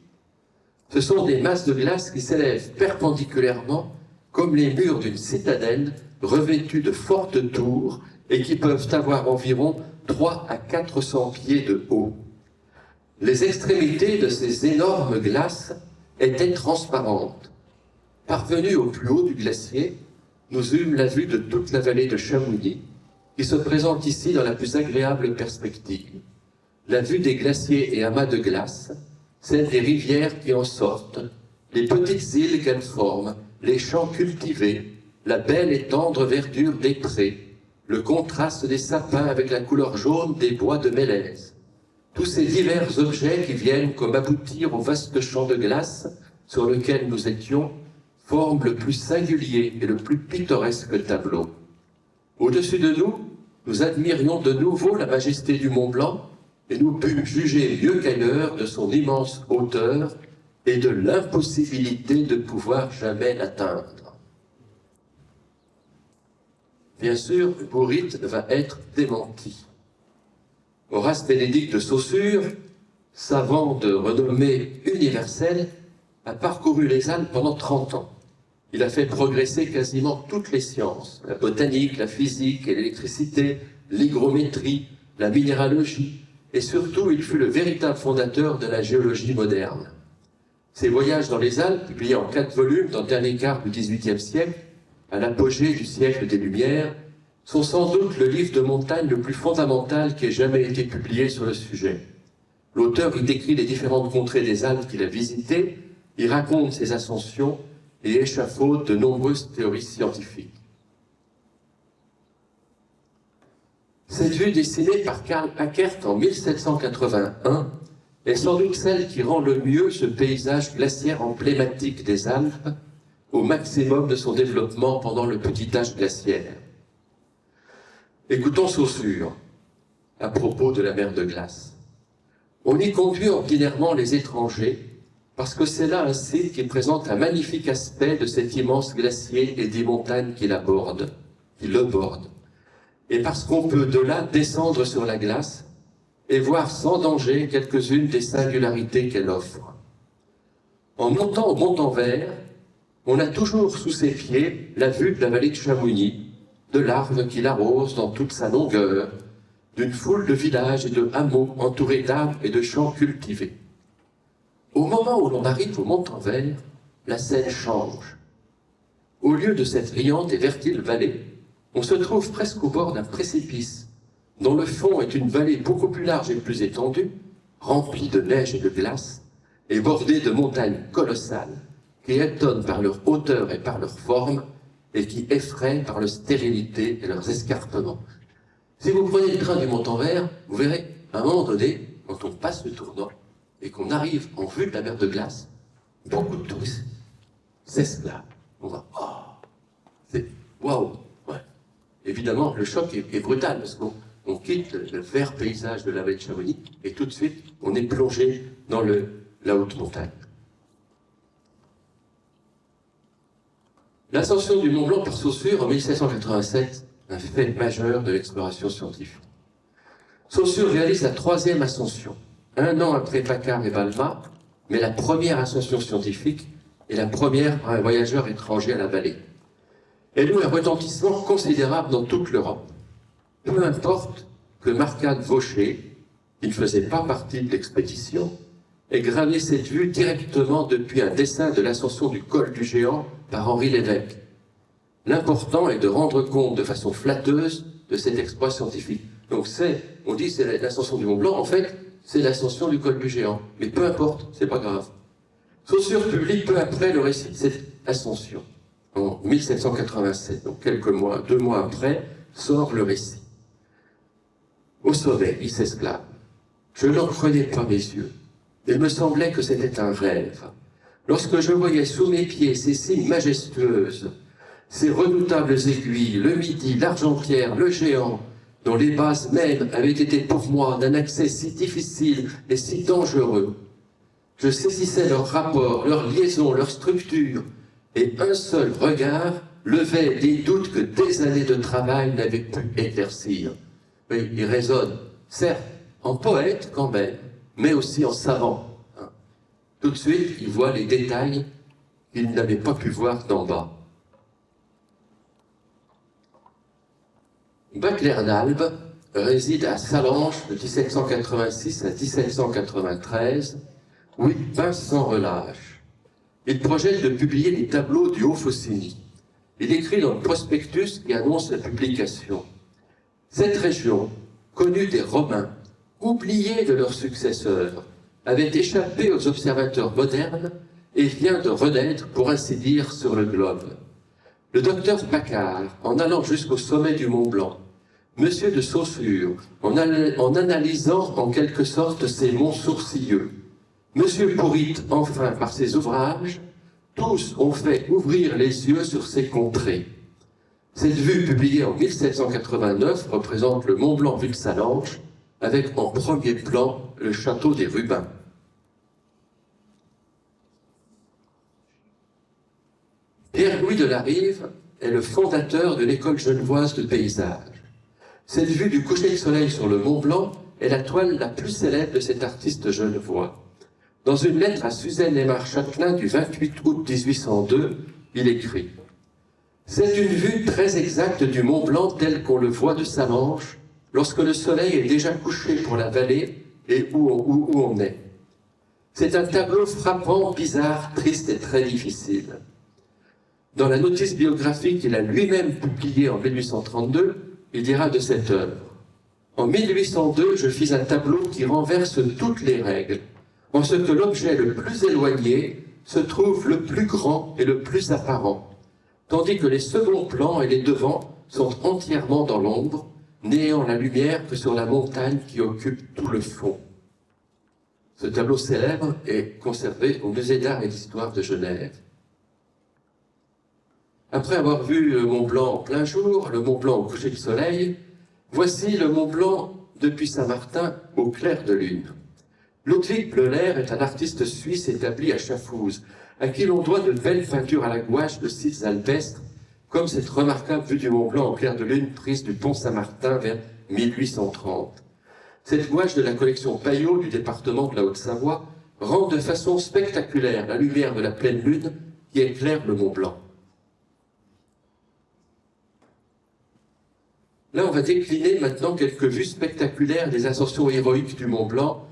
Ce sont des masses de glace qui s'élèvent perpendiculairement comme les murs d'une citadelle revêtue de fortes tours et qui peuvent avoir environ 300 à 400 pieds de haut. Les extrémités de ces énormes glaces étaient transparentes. Parvenus au plus haut du glacier, nous eûmes la vue de toute la vallée de Chamonix, qui se présente ici dans la plus agréable perspective. La vue des glaciers et amas de glace, celle des rivières qui en sortent, les petites îles qu'elles forment, les champs cultivés, la belle et tendre verdure des prés, le contraste des sapins avec la couleur jaune des bois de mélèze. Tous ces divers objets qui viennent comme aboutir au vaste champ de glace sur lequel nous étions, forment le plus singulier et le plus pittoresque tableau. Au-dessus de nous, nous admirions de nouveau la majesté du Mont Blanc et nous pûmes juger mieux qu'ailleurs de son immense hauteur et de l'impossibilité de pouvoir jamais l'atteindre. Bien sûr, Bourrit va être démenti. Horace Bénédict de Saussure, savant de renommée universelle, a parcouru les Alpes pendant 30 ans. Il a fait progresser quasiment toutes les sciences, la botanique, la physique et l'électricité, l'hygrométrie, la minéralogie, et surtout il fut le véritable fondateur de la géologie moderne. Ses voyages dans les Alpes, publiés en 4 volumes dans le dernier quart du XVIIIe siècle, à l'apogée du siècle des Lumières, sont sans doute le livre de montagne le plus fondamental qui ait jamais été publié sur le sujet. L'auteur y décrit les différentes contrées des Alpes qu'il a visitées, y raconte ses ascensions et échafaude de nombreuses théories scientifiques. Cette vue dessinée par Karl Hackert en 1781 est sans doute celle qui rend le mieux ce paysage glaciaire emblématique des Alpes au maximum de son développement pendant le petit âge glaciaire. Écoutons Saussure à propos de la mer de glace. On y conduit ordinairement les étrangers parce que c'est là un site qui présente un magnifique aspect de cet immense glacier et des montagnes qui le bordent. Et parce qu'on peut de là descendre sur la glace et voir sans danger quelques-unes des singularités qu'elle offre. En montant au Mont-en-Vert, on a toujours sous ses pieds la vue de la vallée de Chamonix, de l'Arve qui l'arrose dans toute sa longueur, d'une foule de villages et de hameaux entourés d'arbres et de champs cultivés. Au moment où l'on arrive au Montanvert, la scène change. Au lieu de cette riante et fertile vallée, on se trouve presque au bord d'un précipice, dont le fond est une vallée beaucoup plus large et plus étendue, remplie de neige et de glace, et bordée de montagnes colossales, qui étonnent par leur hauteur et par leur forme, et qui effraient par leur stérilité et leurs escarpements. Si vous prenez le train du Montanvert, vous verrez, à un moment donné, quand on passe le tournant, et qu'on arrive en vue de la mer de glace, beaucoup de touristes s'esclavent. On va, oh, c'est waouh, ouais. Évidemment, le choc est brutal, parce qu'on quitte le vert paysage de la vallée de Chamonix, et tout de suite, on est plongé dans la haute montagne. L'ascension du Mont Blanc par Saussure en 1787, un fait majeur de l'exploration scientifique. Saussure réalise la 3e ascension, 1 an après Paccard et Balma, mais la première ascension scientifique et la première par un voyageur étranger à la vallée. Elle eut un retentissement considérable dans toute l'Europe. Peu importe que Marcade Vaucher, qui ne faisait pas partie de l'expédition, ait gravé cette vue directement depuis un dessin de l'ascension du col du Géant par Henri Lévesque. L'important est de rendre compte de façon flatteuse de cet exploit scientifique. Donc on dit c'est l'ascension du Mont Blanc, en fait, c'est l'ascension du col du Géant. Mais peu importe, c'est pas grave. Saussure publie peu après le récit de cette ascension. En 1787, donc quelques mois, 2 mois après, sort le récit. Au sommet, il s'esclave. Je n'en croyais pas mes yeux. Il me semblait que c'était un rêve. Lorsque je voyais sous mes pieds ces cimes majestueuses, ces redoutables aiguilles, le Midi, l'Argentière, le Géant, dont les bases mêmes avaient été pour moi d'un accès si difficile et si dangereux. Je saisissais leurs rapports, leurs liaisons, leurs structures, et un seul regard levait les doutes que des années de travail n'avaient pu éclaircir. Oui, il raisonne, certes, en poète quand même, mais aussi en savant. Tout de suite, il voit les détails qu'il n'avait pas pu voir d'en bas. Baclair d'Albe réside à Sallanches de 1786 à 1793, où il peint sans relâche. Il projette de publier les tableaux du Haut-Faucigny. Il écrit dans le prospectus qui annonce la publication. Cette région, connue des Romains, oubliée de leurs successeurs, avait échappé aux observateurs modernes et vient de renaître, pour ainsi dire, sur le globe. Le docteur Paccard, en allant jusqu'au sommet du Mont Blanc, Monsieur de Saussure, en analysant en quelque sorte ces monts sourcilleux, Monsieur Pourrit, enfin, par ses ouvrages, tous ont fait ouvrir les yeux sur ces contrées. Cette vue, publiée en 1789, représente le Mont Blanc vu de Sallanches, avec en premier plan le château des Rubins. Pierre-Louis de Larive est le fondateur de l'école genevoise de paysage. Cette vue du coucher de soleil sur le Mont Blanc est la toile la plus célèbre de cet artiste genevois. Dans une lettre à Suzanne Aymar Châtelain du 28 août 1802, il écrit « C'est une vue très exacte du Mont Blanc tel qu'on le voit de Sallanches, lorsque le soleil est déjà couché pour la vallée et où on est. C'est un tableau frappant, bizarre, triste et très difficile. » Dans la notice biographique qu'il a lui-même publiée en 1832, il dira de cette œuvre « En 1802, je fis un tableau qui renverse toutes les règles, en ce que l'objet le plus éloigné se trouve le plus grand et le plus apparent, tandis que les seconds plans et les devants sont entièrement dans l'ombre, n'ayant la lumière que sur la montagne qui occupe tout le fond. » Ce tableau célèbre est conservé au Musée d'art et d'histoire de Genève. Après avoir vu le Mont Blanc en plein jour, le Mont Blanc au coucher du soleil, voici le Mont Blanc depuis Saint-Martin au clair de lune. Ludwig Bleuler est un artiste suisse établi à Schaffhouse, à qui l'on doit de belles peintures à la gouache de sites alpestres, comme cette remarquable vue du Mont Blanc en clair de lune prise du pont Saint-Martin vers 1830. Cette gouache de la collection Payot du département de la Haute-Savoie rend de façon spectaculaire la lumière de la pleine lune qui éclaire le Mont Blanc. Là, on va décliner maintenant quelques vues spectaculaires des ascensions héroïques du Mont Blanc,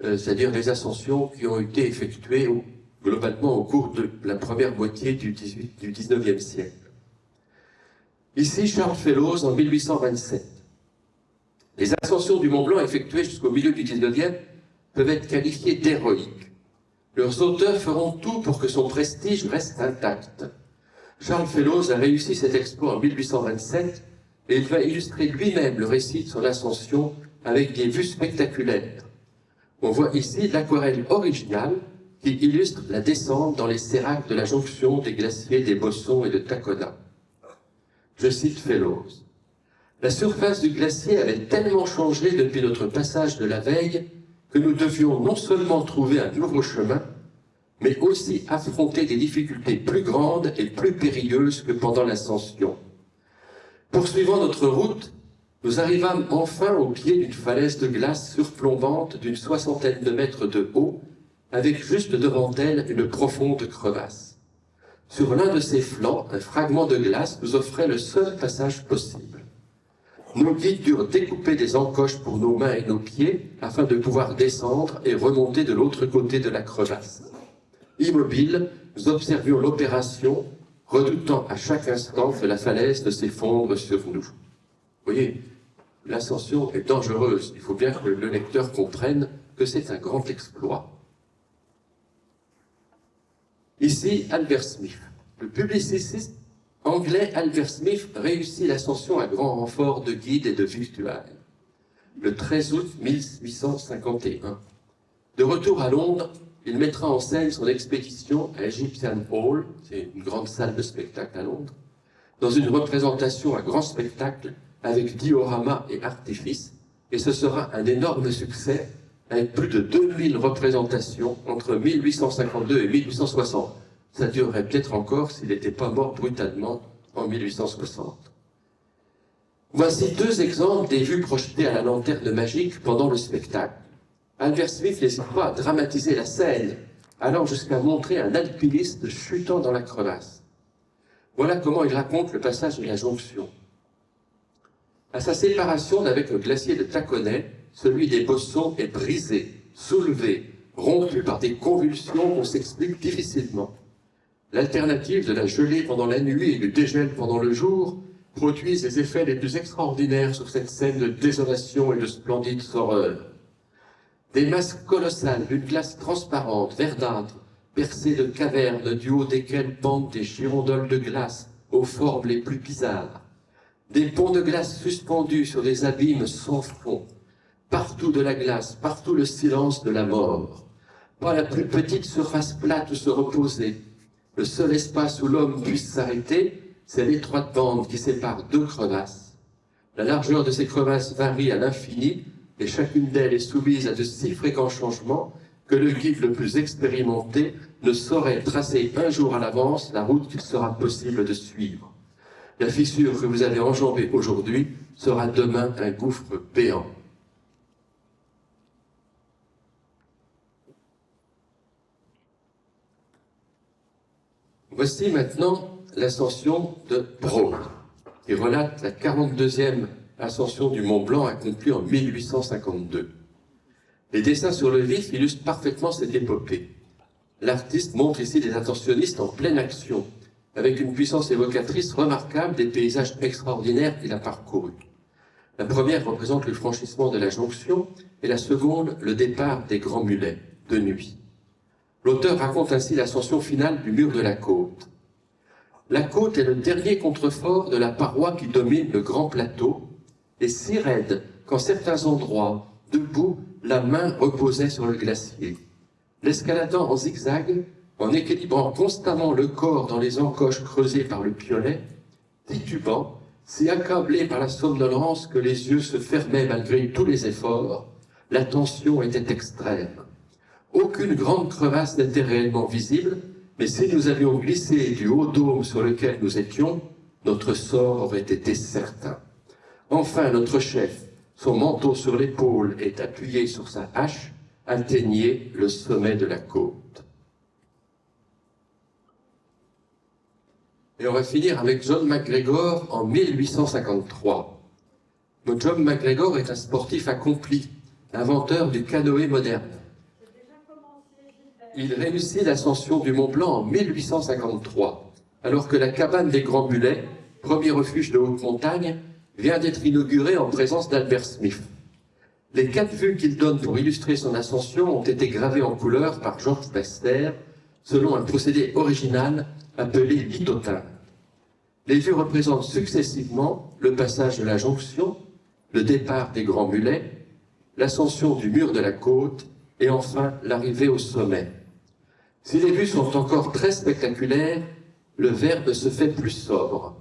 c'est-à-dire des ascensions qui ont été effectuées globalement au cours de la première moitié du 19e siècle. Ici, Charles Fellows en 1827. Les ascensions du Mont Blanc effectuées jusqu'au milieu du 19e peuvent être qualifiées d'héroïques. Leurs auteurs feront tout pour que son prestige reste intact. Charles Fellows a réussi cet exploit en 1827 et il va illustrer lui-même le récit de son ascension avec des vues spectaculaires. On voit ici l'aquarelle originale qui illustre la descente dans les séracs de la jonction des glaciers des Bossons et de Tacona. Je cite Fellows. La surface du glacier avait tellement changé depuis notre passage de la veille que nous devions non seulement trouver un nouveau chemin, mais aussi affronter des difficultés plus grandes et plus périlleuses que pendant l'ascension. Poursuivant notre route, nous arrivâmes enfin au pied d'une falaise de glace surplombante d'une 60aine de mètres de haut, avec juste devant elle une profonde crevasse. Sur l'un de ses flancs, un fragment de glace nous offrait le seul passage possible. Nos guides durent découper des encoches pour nos mains et nos pieds afin de pouvoir descendre et remonter de l'autre côté de la crevasse. Immobiles, nous observions l'opération, redoutant à chaque instant que la falaise ne s'effondre sur nous. Vous voyez, l'ascension est dangereuse. Il faut bien que le lecteur comprenne que c'est un grand exploit. Ici, Albert Smith. Le publiciste anglais Albert Smith réussit l'ascension à grand renfort de guides et de victuailles. Le 13 août 1851. De retour à Londres, il mettra en scène son expédition à Egyptian Hall, c'est une grande salle de spectacle à Londres, dans une représentation à grand spectacle avec diorama et artifice, et ce sera un énorme succès avec plus de 2000 représentations entre 1852 et 1860. Ça durerait peut-être encore s'il n'était pas mort brutalement en 1860. Voici deux exemples des vues projetées à la lanterne magique pendant le spectacle. Albert Smith n'hésite pas à dramatiser la scène, allant jusqu'à montrer un alpiniste chutant dans la crevasse. Voilà comment il raconte le passage de la jonction. À sa séparation d'avec le glacier de Taconnay, celui des Bossons est brisé, soulevé, rompu par des convulsions qu'on s'explique difficilement. L'alternative de la gelée pendant la nuit et du dégel pendant le jour produisent les effets les plus extraordinaires sur cette scène de désolation et de splendide horreur. Des masses colossales d'une glace transparente, verdâtre, percées de cavernes du haut desquelles pendent des girondoles de glace aux formes les plus bizarres. Des ponts de glace suspendus sur des abîmes sans fond. Partout de la glace, partout le silence de la mort. Pas la plus petite surface plate où se reposer. Le seul espace où l'homme puisse s'arrêter, c'est l'étroite bande qui sépare deux crevasses. La largeur de ces crevasses varie à l'infini, et chacune d'elles est soumise à de si fréquents changements que le guide le plus expérimenté ne saurait tracer un jour à l'avance la route qu'il sera possible de suivre. La fissure que vous avez enjambée aujourd'hui sera demain un gouffre béant. Voici maintenant l'ascension de Brown, qui relate la 42e ascension du Mont Blanc accomplie en 1852. Les dessins sur le vif illustrent parfaitement cette épopée. L'artiste montre ici des ascensionnistes en pleine action, avec une puissance évocatrice remarquable des paysages extraordinaires qu'il a parcourus. La première représente le franchissement de la jonction et la seconde le départ des Grands Mulets, de nuit. L'auteur raconte ainsi l'ascension finale du mur de la côte. La côte est le dernier contrefort de la paroi qui domine le grand plateau, et si raide qu'en certains endroits, debout, la main reposait sur le glacier. L'escaladant en zigzag, en équilibrant constamment le corps dans les encoches creusées par le piolet, titubant, si accablé par la somnolence que les yeux se fermaient malgré tous les efforts, la tension était extrême. Aucune grande crevasse n'était réellement visible, mais si nous avions glissé du haut dôme sur lequel nous étions, notre sort aurait été certain. Enfin, notre chef, son manteau sur l'épaule et appuyé sur sa hache, atteignait le sommet de la côte. Et on va finir avec John MacGregor en 1853. John McGregor est un sportif accompli, inventeur du canoë moderne. Il réussit l'ascension du Mont Blanc en 1853, alors que la cabane des Grands Mulets, premier refuge de haute montagne, vient d'être inaugurée en présence d'Albert Smith. Les 4 vues qu'il donne pour illustrer son ascension ont été gravées en couleur par Georges Bester, selon un procédé original appelé lithotin. Les vues représentent successivement le passage de la jonction, le départ des Grands Mulets, l'ascension du mur de la côte et enfin l'arrivée au sommet. Si les vues sont encore très spectaculaires, le verbe se fait plus sobre.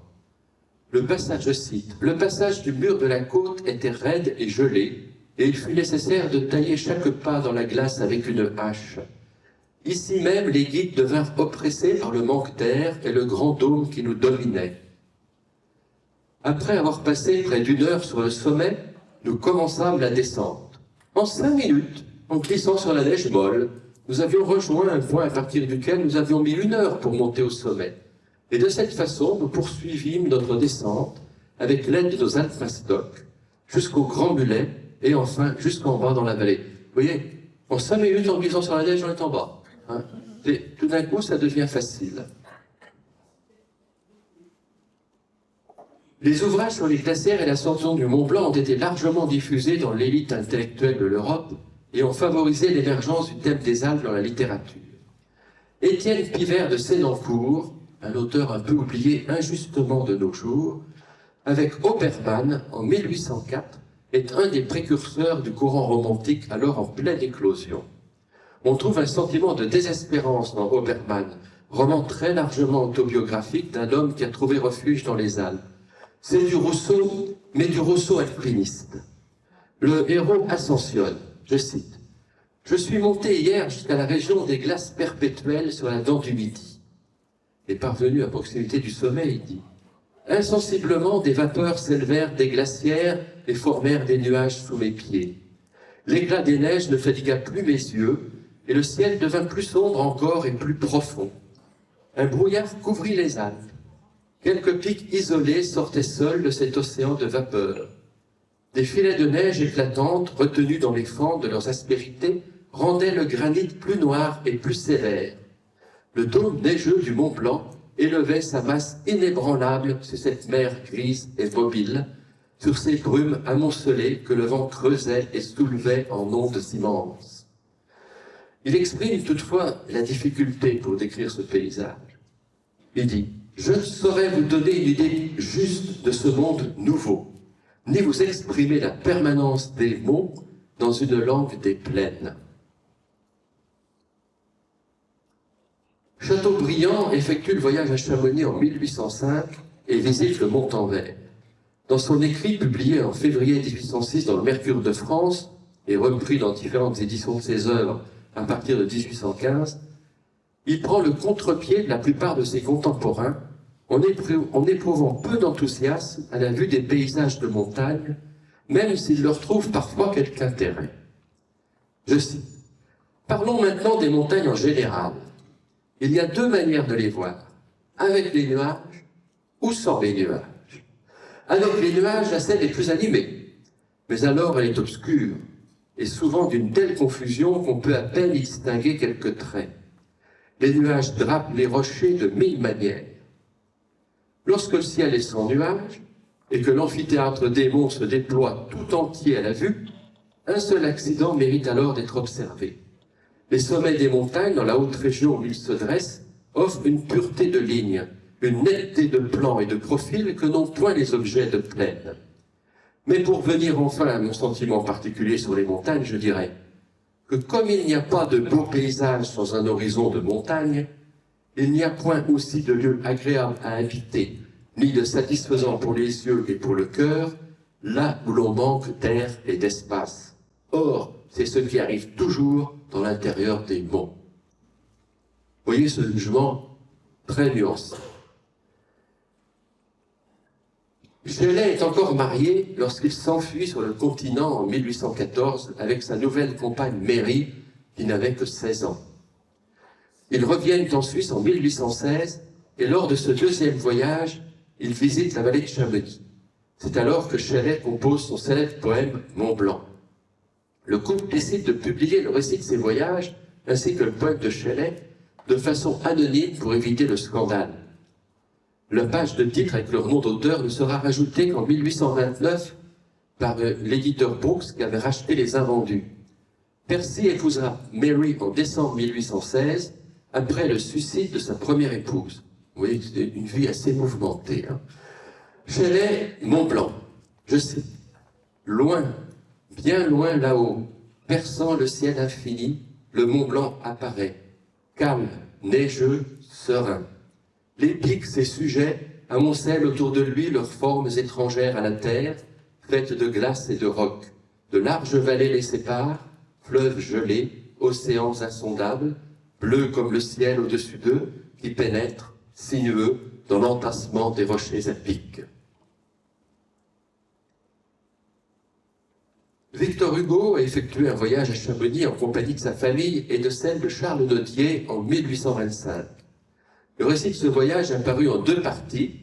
Le passage, je cite, « Le passage du mur de la côte était raide et gelé, et il fut nécessaire de tailler chaque pas dans la glace avec une hache. Ici même, les guides devinrent oppressés par le manque d'air et le grand dôme qui nous dominait. Après avoir passé près d'1 heure sur le sommet, nous commençâmes la descente. En 5 minutes, en glissant sur la neige molle, nous avions rejoint un point à partir duquel nous avions mis 1 heure pour monter au sommet. Et de cette façon, nous poursuivîmes notre descente avec l'aide de nos alphastocs jusqu'au Grand Mulet et enfin jusqu'en bas dans la vallée. Vous voyez, en 5 minutes, en glissant sur la neige, on est en bas. Hein. Et tout d'un coup, ça devient facile. Les ouvrages sur les glaciers et l'ascension du Mont Blanc ont été largement diffusés dans l'élite intellectuelle de l'Europe et ont favorisé l'émergence du thème des Alpes dans la littérature. Étienne Pivert de Sénancourt, un auteur un peu oublié injustement de nos jours, avec Obermann en 1804, est un des précurseurs du courant romantique alors en pleine éclosion. On trouve un sentiment de désespérance dans Obermann, roman très largement autobiographique d'un homme qui a trouvé refuge dans les Alpes. C'est du Rousseau, mais du Rousseau alpiniste. Le héros ascensionne, je cite, « Je suis monté hier jusqu'à la région des glaces perpétuelles sur la dent du Midi. » Et parvenu à proximité du sommet, il dit « Insensiblement, des vapeurs s'élevèrent des glacières et formèrent des nuages sous mes pieds. L'éclat des neiges ne fatigua plus mes yeux, et le ciel devint plus sombre encore et plus profond. Un brouillard couvrit les Alpes. Quelques pics isolés sortaient seuls de cet océan de vapeur. Des filets de neige éclatantes, retenus dans les fentes de leurs aspérités, rendaient le granit plus noir et plus sévère. Le dôme neigeux du Mont Blanc élevait sa masse inébranlable sur cette mer grise et mobile, sur ces brumes amoncelées que le vent creusait et soulevait en ondes immenses. » Il exprime toutefois la difficulté pour décrire ce paysage. Il dit « Je ne saurais vous donner une idée juste de ce monde nouveau, ni vous exprimer la permanence des mots dans une langue des plaines. » Chateaubriand effectue le voyage à Chamonix en 1805 et visite le Mont-en-Vert. Dans son écrit publié en février 1806 dans le Mercure de France et repris dans différentes éditions de ses œuvres à partir de 1815, il prend le contre-pied de la plupart de ses contemporains en éprouvant peu d'enthousiasme à la vue des paysages de montagne, même s'il leur trouve parfois quelque intérêt. Je cite, « Parlons maintenant des montagnes en général. Il y a 2 manières de les voir, avec les nuages ou sans les nuages. Avec les nuages, la scène est plus animée, mais alors elle est obscure, et souvent d'une telle confusion qu'on peut à peine y distinguer quelques traits. Les nuages drapent les rochers de 1000 manières. Lorsque le ciel est sans nuages, et que l'amphithéâtre des monts se déploie tout entier à la vue, un seul accident mérite alors d'être observé. Les sommets des montagnes, dans la haute région où ils se dressent, offrent une pureté de lignes, une netteté de plan et de profil que n'ont point les objets de plaine. Mais pour venir enfin à mon sentiment particulier sur les montagnes, je dirais que comme il n'y a pas de beaux paysages sans un horizon de montagne, il n'y a point aussi de lieu agréable à habiter, ni de satisfaisant pour les yeux et pour le cœur, là où l'on manque d'air et d'espace. Or, c'est ce qui arrive toujours dans l'intérieur des monts. Vous voyez ce jugement très nuancé. Shelley est encore marié lorsqu'il s'enfuit sur le continent en 1814 avec sa nouvelle compagne Mary, qui n'avait que 16 ans. Ils reviennent en Suisse en 1816 et lors de ce 2e voyage, ils visitent la vallée de Chamonix. C'est alors que Shelley compose son célèbre poème Mont Blanc. Le couple décide de publier le récit de ses voyages, ainsi que le poème de Shelley, de façon anonyme pour éviter le scandale. La page de titre avec leur nom d'auteur ne sera rajoutée qu'en 1829 par l'éditeur Brooks qui avait racheté Les Invendus. Percy épousera Mary en décembre 1816, après le suicide de sa première épouse. Vous voyez, c'était une vie assez mouvementée. Shelley, Mont Blanc, je cite, « Loin, bien loin là-haut, perçant le ciel infini, le Mont Blanc apparaît, calme, neigeux, serein. Les pics, ses sujets, amoncellent autour de lui leurs formes étrangères à la terre, faites de glace et de roc. De larges vallées les séparent, fleuves gelés, océans insondables, bleus comme le ciel au-dessus d'eux, qui pénètrent, sinueux, dans l'entassement des rochers à pic. » Victor Hugo a effectué un voyage à Chamonix en compagnie de sa famille et de celle de Charles Nodier en 1825. Le récit de ce voyage a paru en deux parties,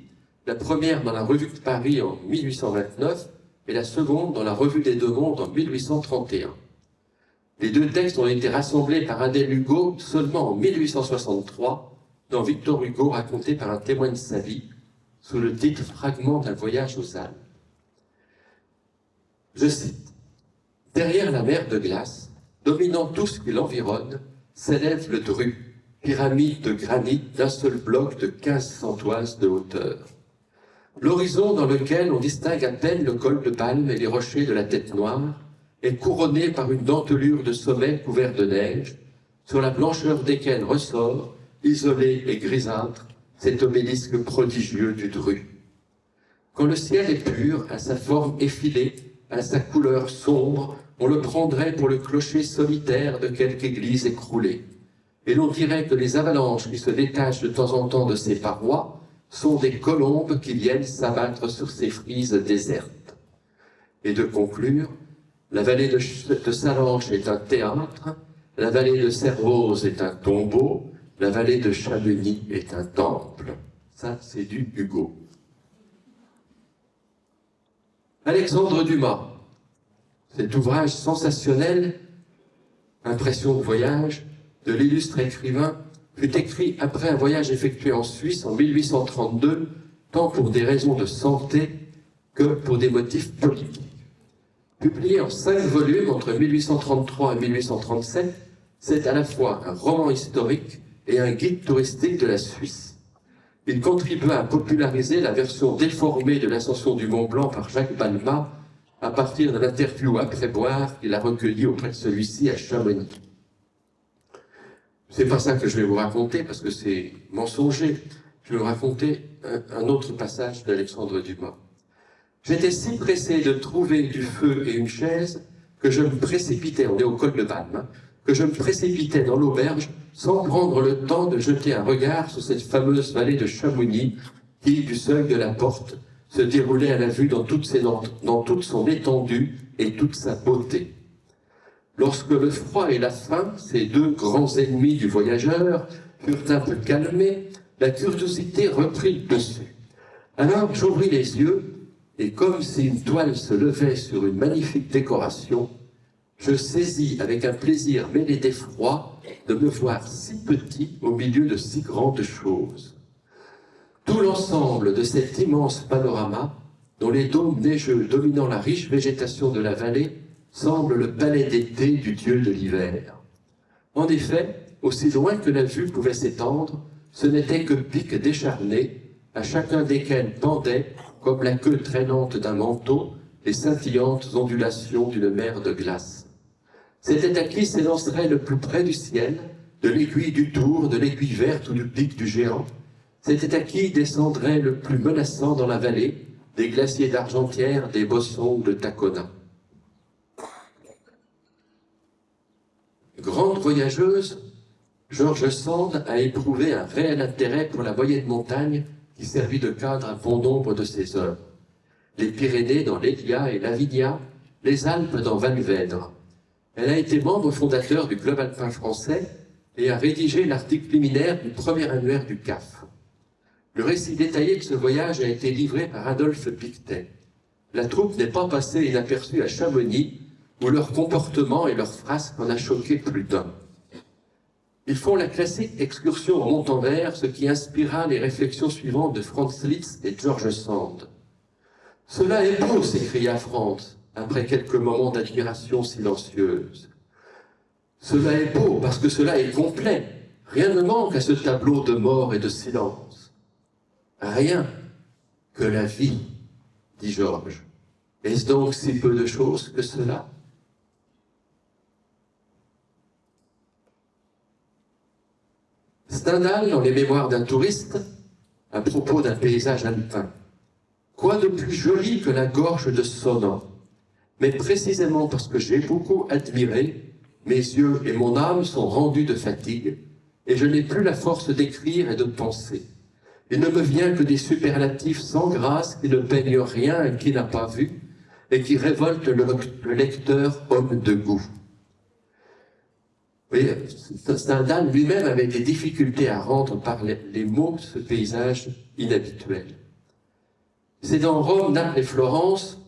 la première dans la Revue de Paris en 1829 et la seconde dans la Revue des Deux Mondes en 1831. Les deux textes ont été rassemblés par Adèle Hugo seulement en 1863 dans Victor Hugo raconté par un témoin de sa vie sous le titre « Fragment d'un voyage aux Alpes ». Je cite. « Derrière la mer de glace, dominant tout ce qui l'environne, s'élève le Dru, pyramide de granit d'un seul bloc de 1500 toises de hauteur. L'horizon dans lequel on distingue à peine le col de Balme et les rochers de la Tête Noire est couronné par une dentelure de sommets couverts de neige, sur la blancheur desquels ressort, isolé et grisâtre, cet obélisque prodigieux du Dru. Quand le ciel est pur, à sa forme effilée, à sa couleur sombre, on le prendrait pour le clocher solitaire de quelque église écroulée. Et l'on dirait que les avalanches qui se détachent de temps en temps de ses parois sont des colombes qui viennent s'abattre sur ces frises désertes. » Et de conclure, la vallée de Salanches est un théâtre, la vallée de Servoz est un tombeau, la vallée de Chamonix est un temple. Ça, c'est du Hugo. Alexandre Dumas, cet ouvrage sensationnel, Impression de voyage, de l'illustre écrivain, fut écrit après un voyage effectué en Suisse en 1832, tant pour des raisons de santé que pour des motifs politiques. Publié en 5 volumes entre 1833 et 1837, c'est à la fois un roman historique et un guide touristique de la Suisse. Il contribua à populariser la version déformée de l'ascension du Mont Blanc par Jacques Balmat à partir de l'interview après boire qu'il a recueillie auprès de celui-ci à Chamonix. C'est pas ça que je vais vous raconter parce que c'est mensonger. Je vais vous raconter un autre passage d'Alexandre Dumas. J'étais si pressé de trouver du feu et une chaise que je me précipitais, on est au col de Balme, que je me précipitais dans l'auberge sans prendre le temps de jeter un regard sur cette fameuse vallée de Chamonix qui, du seuil de la porte, se déroulait à la vue dans toute son étendue et toute sa beauté. Lorsque le froid et la faim, ces deux grands ennemis du voyageur, furent un peu calmés, la curiosité reprit le dessus. Alors j'ouvris les yeux, et comme si une toile se levait sur une magnifique décoration, je saisis avec un plaisir mêlé d'effroi de me voir si petit au milieu de si grandes choses. Tout l'ensemble de cet immense panorama, dont les dômes neigeux dominant la riche végétation de la vallée, semble le palais d'été du dieu de l'hiver. En effet, aussi loin que la vue pouvait s'étendre, ce n'étaient que pics décharnés, à chacun desquels pendaient, comme la queue traînante d'un manteau, les scintillantes ondulations d'une mer de glace. C'était à qui s'élancerait le plus près du ciel, de l'aiguille du Tour, de l'aiguille verte ou du pic du Géant. C'était à qui descendrait le plus menaçant dans la vallée, des glaciers d'Argentière, des Bossons ou de Tacona. Grande voyageuse, George Sand a éprouvé un réel intérêt pour la moyenne montagne qui servit de cadre à bon nombre de ses œuvres. Les Pyrénées dans l'Elia et l'Avignat, les Alpes dans Valvèdre. Elle a été membre fondateur du Club alpin français et a rédigé l'article liminaire du premier annuaire du CAF. Le récit détaillé de ce voyage a été livré par Adolphe Pictet. la troupe n'est pas passée inaperçue à Chamonix, où leur comportement et leurs phrases en a choqué plus d'un. Ils font la classique excursion au Montanvert, ce qui inspira les réflexions suivantes de Franz Liszt et George Sand. « Cela est beau !» s'écria Franz, après quelques moments d'admiration silencieuse. « Cela est beau parce que cela est complet. Rien ne manque à ce tableau de mort et de silence. »« Rien que la vie, » dit Georges. « Est-ce donc si peu de choses que cela ?» Stendhal, dans les mémoires d'un touriste, à propos d'un paysage alpin. Quoi de plus joli que la gorge de Sonnan? Mais précisément parce que j'ai beaucoup admiré, mes yeux et mon âme sont rendus de fatigue, et je n'ai plus la force d'écrire et de penser. Il ne me vient que des superlatifs sans grâce qui ne peignent rien et qui n'a pas vu, et qui révoltent le lecteur homme de goût. Vous voyez, Stendhal lui-même avait des difficultés à rendre par les mots ce paysage inhabituel. C'est dans Rome, Naples et Florence,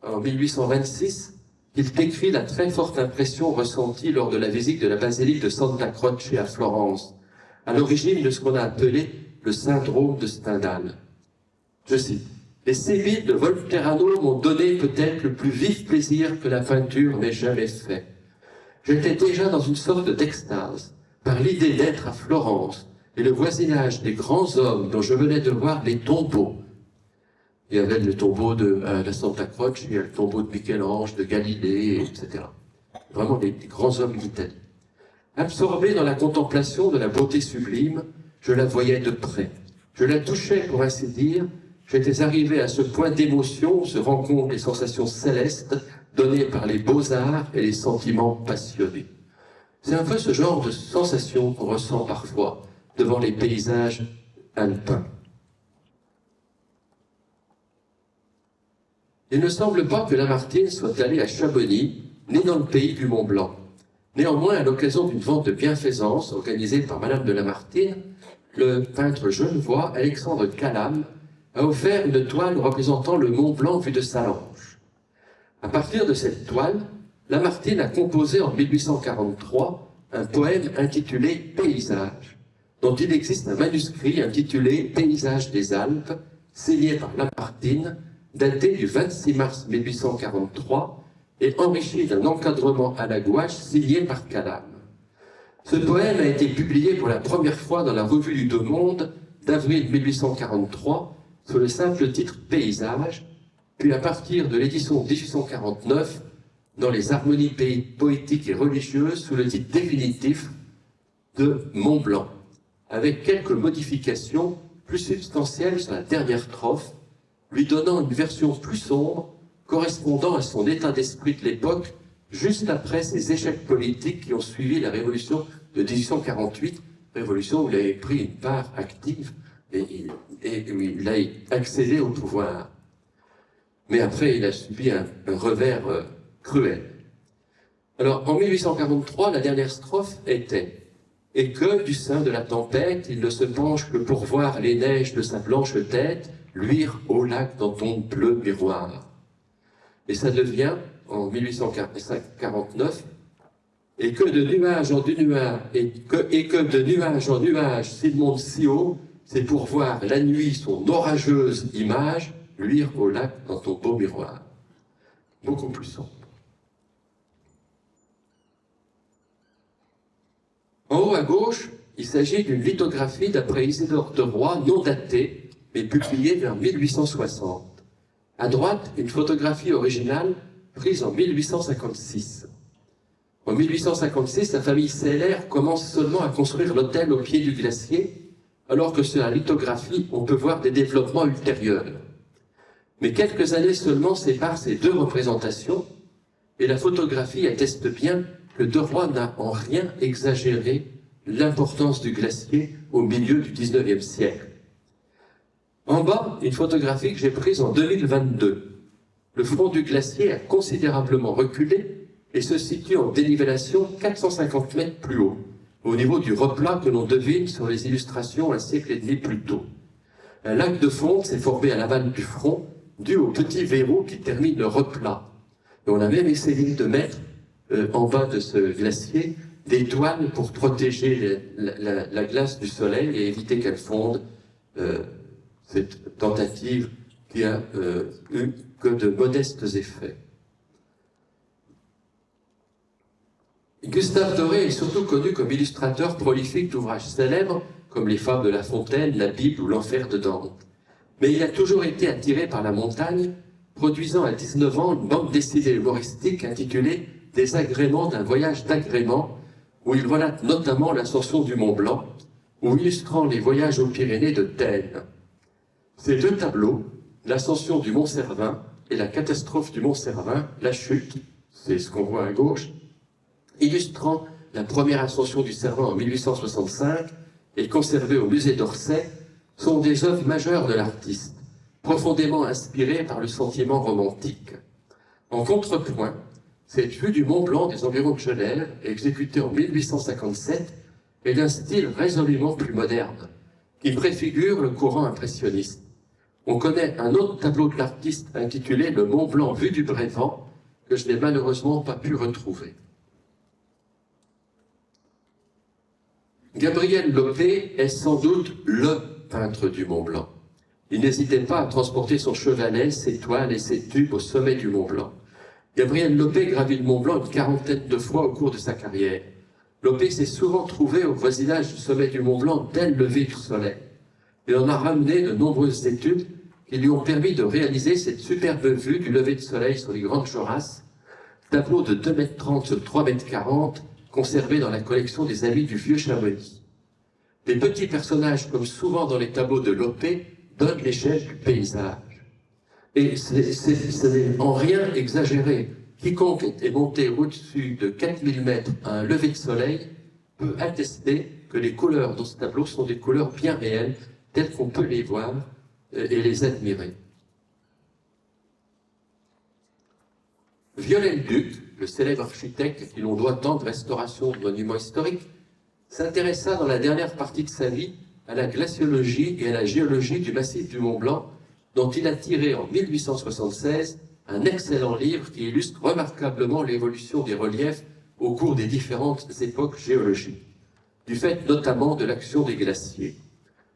en 1826, qu'il décrit la très forte impression ressentie lors de la visite de la basilique de Santa Croce à Florence, à l'origine de ce qu'on a appelé le syndrome de Stendhal. Je cite, « Les sévices de Volterrano m'ont donné peut-être le plus vif plaisir que la peinture n'ait jamais fait. J'étais déjà dans une sorte d'extase par l'idée d'être à Florence et le voisinage des grands hommes dont je venais de voir les tombeaux. » Il y avait le tombeau de la Santa Croce, il y a le tombeau de Michel-Ange, de Galilée, etc. Vraiment des grands hommes d'Italie. Absorbé dans la contemplation de la beauté sublime, je la voyais de près. Je la touchais, pour ainsi dire. J'étais arrivé à ce point d'émotion où se rencontrent les sensations célestes données par les beaux-arts et les sentiments passionnés. C'est un peu ce genre de sensation qu'on ressent parfois devant les paysages alpins. Il ne semble pas que Lamartine soit allé à Chamonix, ni dans le pays du Mont Blanc. Néanmoins, à l'occasion d'une vente de bienfaisance organisée par Madame de Lamartine, le peintre genevois Alexandre Calame a offert une toile représentant le Mont Blanc vu de Sallanches. À partir de cette toile, Lamartine a composé en 1843 un poème intitulé « Paysage », dont il existe un manuscrit intitulé « Paysage des Alpes », signé par Lamartine, daté du 26 mars 1843 et enrichi d'un encadrement à la gouache signé par Calame. Ce poème a été publié pour la première fois dans la Revue du Deux Mondes d'avril 1843 sous le simple titre « Paysage », puis à partir de l'édition 1849 dans les Harmonies poétiques et religieuses sous le titre définitif de Mont Blanc, avec quelques modifications plus substantielles sur la dernière strophe, lui donnant une version plus sombre, correspondant à son état d'esprit de l'époque, juste après ces échecs politiques qui ont suivi la révolution de 1848, révolution où il avait pris une part active et où il a accédé au pouvoir. Mais après, il a subi un revers cruel. Alors, en 1843, la dernière strophe était « Et que, du sein de la tempête, il ne se penche que pour voir les neiges de sa blanche tête, luire au lac dans ton bleu miroir. » Et ça devient, en 1849, « Et que de nuage en nuage, et que de nuage en nuage s'il monte si haut, c'est pour voir la nuit son orageuse image, luire au lac dans ton beau miroir. » Beaucoup plus sombre. En haut à gauche, il s'agit d'une lithographie d'après Isidore de Roy, non datée, mais publiée vers 1860. À droite, une photographie originale prise en 1856. En 1856, la famille Seller commence seulement à construire l'hôtel au pied du glacier, alors que sur la lithographie, on peut voir des développements ultérieurs. Mais quelques années seulement séparent ces deux représentations, et la photographie atteste bien que de Roy n'a en rien exagéré l'importance du glacier au milieu du XIXe siècle. En bas, une photographie que j'ai prise en 2022. Le front du glacier a considérablement reculé et se situe en dénivellation 450 mètres plus haut, au niveau du replat que l'on devine sur les illustrations un siècle et demi plus tôt. Un lac de fonte s'est formé à l'aval du front, dû au petit verrou qui termine le replat. Et on a même essayé de mettre en bas de ce glacier des douanes pour protéger la glace du soleil et éviter qu'elle fonde. Cette tentative qui a eu que de modestes effets. Gustave Doré est surtout connu comme illustrateur prolifique d'ouvrages célèbres comme Les Fables de La Fontaine, la Bible ou L'Enfer de Dante. Mais il a toujours été attiré par la montagne, produisant à 19 ans une bande dessinée humoristique intitulée « Des agréments d'un voyage d'agrément » où il relate notamment l'ascension du Mont Blanc ou illustrant les voyages aux Pyrénées de Taine. Ces deux tableaux, l'ascension du Mont Cervin et la catastrophe du Mont Cervin, la chute, c'est ce qu'on voit à gauche, illustrant la première ascension du Cervin en 1865 et conservée au musée d'Orsay, sont des œuvres majeures de l'artiste, profondément inspirées par le sentiment romantique. En contrepoint, cette vue du Mont Blanc des environs de Genève, exécutée en 1857, est d'un style résolument plus moderne, qui préfigure le courant impressionniste. On connaît un autre tableau de l'artiste intitulé « Le Mont Blanc vu du Brévent » que je n'ai malheureusement pas pu retrouver. Gabriel Lopé est sans doute le peintre du Mont Blanc. Il n'hésitait pas à transporter son chevalet, ses toiles et ses tubes au sommet du Mont Blanc. Gabriel Lopé gravit le Mont Blanc une quarantaine de fois au cours de sa carrière. Lopé s'est souvent trouvé au voisinage du sommet du Mont Blanc dès le lever du soleil. Il en a ramené de nombreuses études qui lui ont permis de réaliser cette superbe vue du lever de soleil sur les Grandes Jorasses, tableau de 2,30 m sur 3,40 m, conservé dans la collection des Amis du Vieux Chamonix. Les petits personnages, comme souvent dans les tableaux de Lopé, donnent l'échelle du paysage. Et ce n'est en rien exagéré. Quiconque est monté au-dessus de 4000 mètres à un lever de soleil peut attester que les couleurs dans ce tableau sont des couleurs bien réelles, telles qu'on peut les voir et les admirer. Viollet-le-Duc, le célèbre architecte à qui l'on doit tant de restauration de monuments historiques, s'intéressa dans la dernière partie de sa vie à la glaciologie et à la géologie du massif du Mont Blanc, dont il a tiré en 1876 un excellent livre qui illustre remarquablement l'évolution des reliefs au cours des différentes époques géologiques, du fait notamment de l'action des glaciers.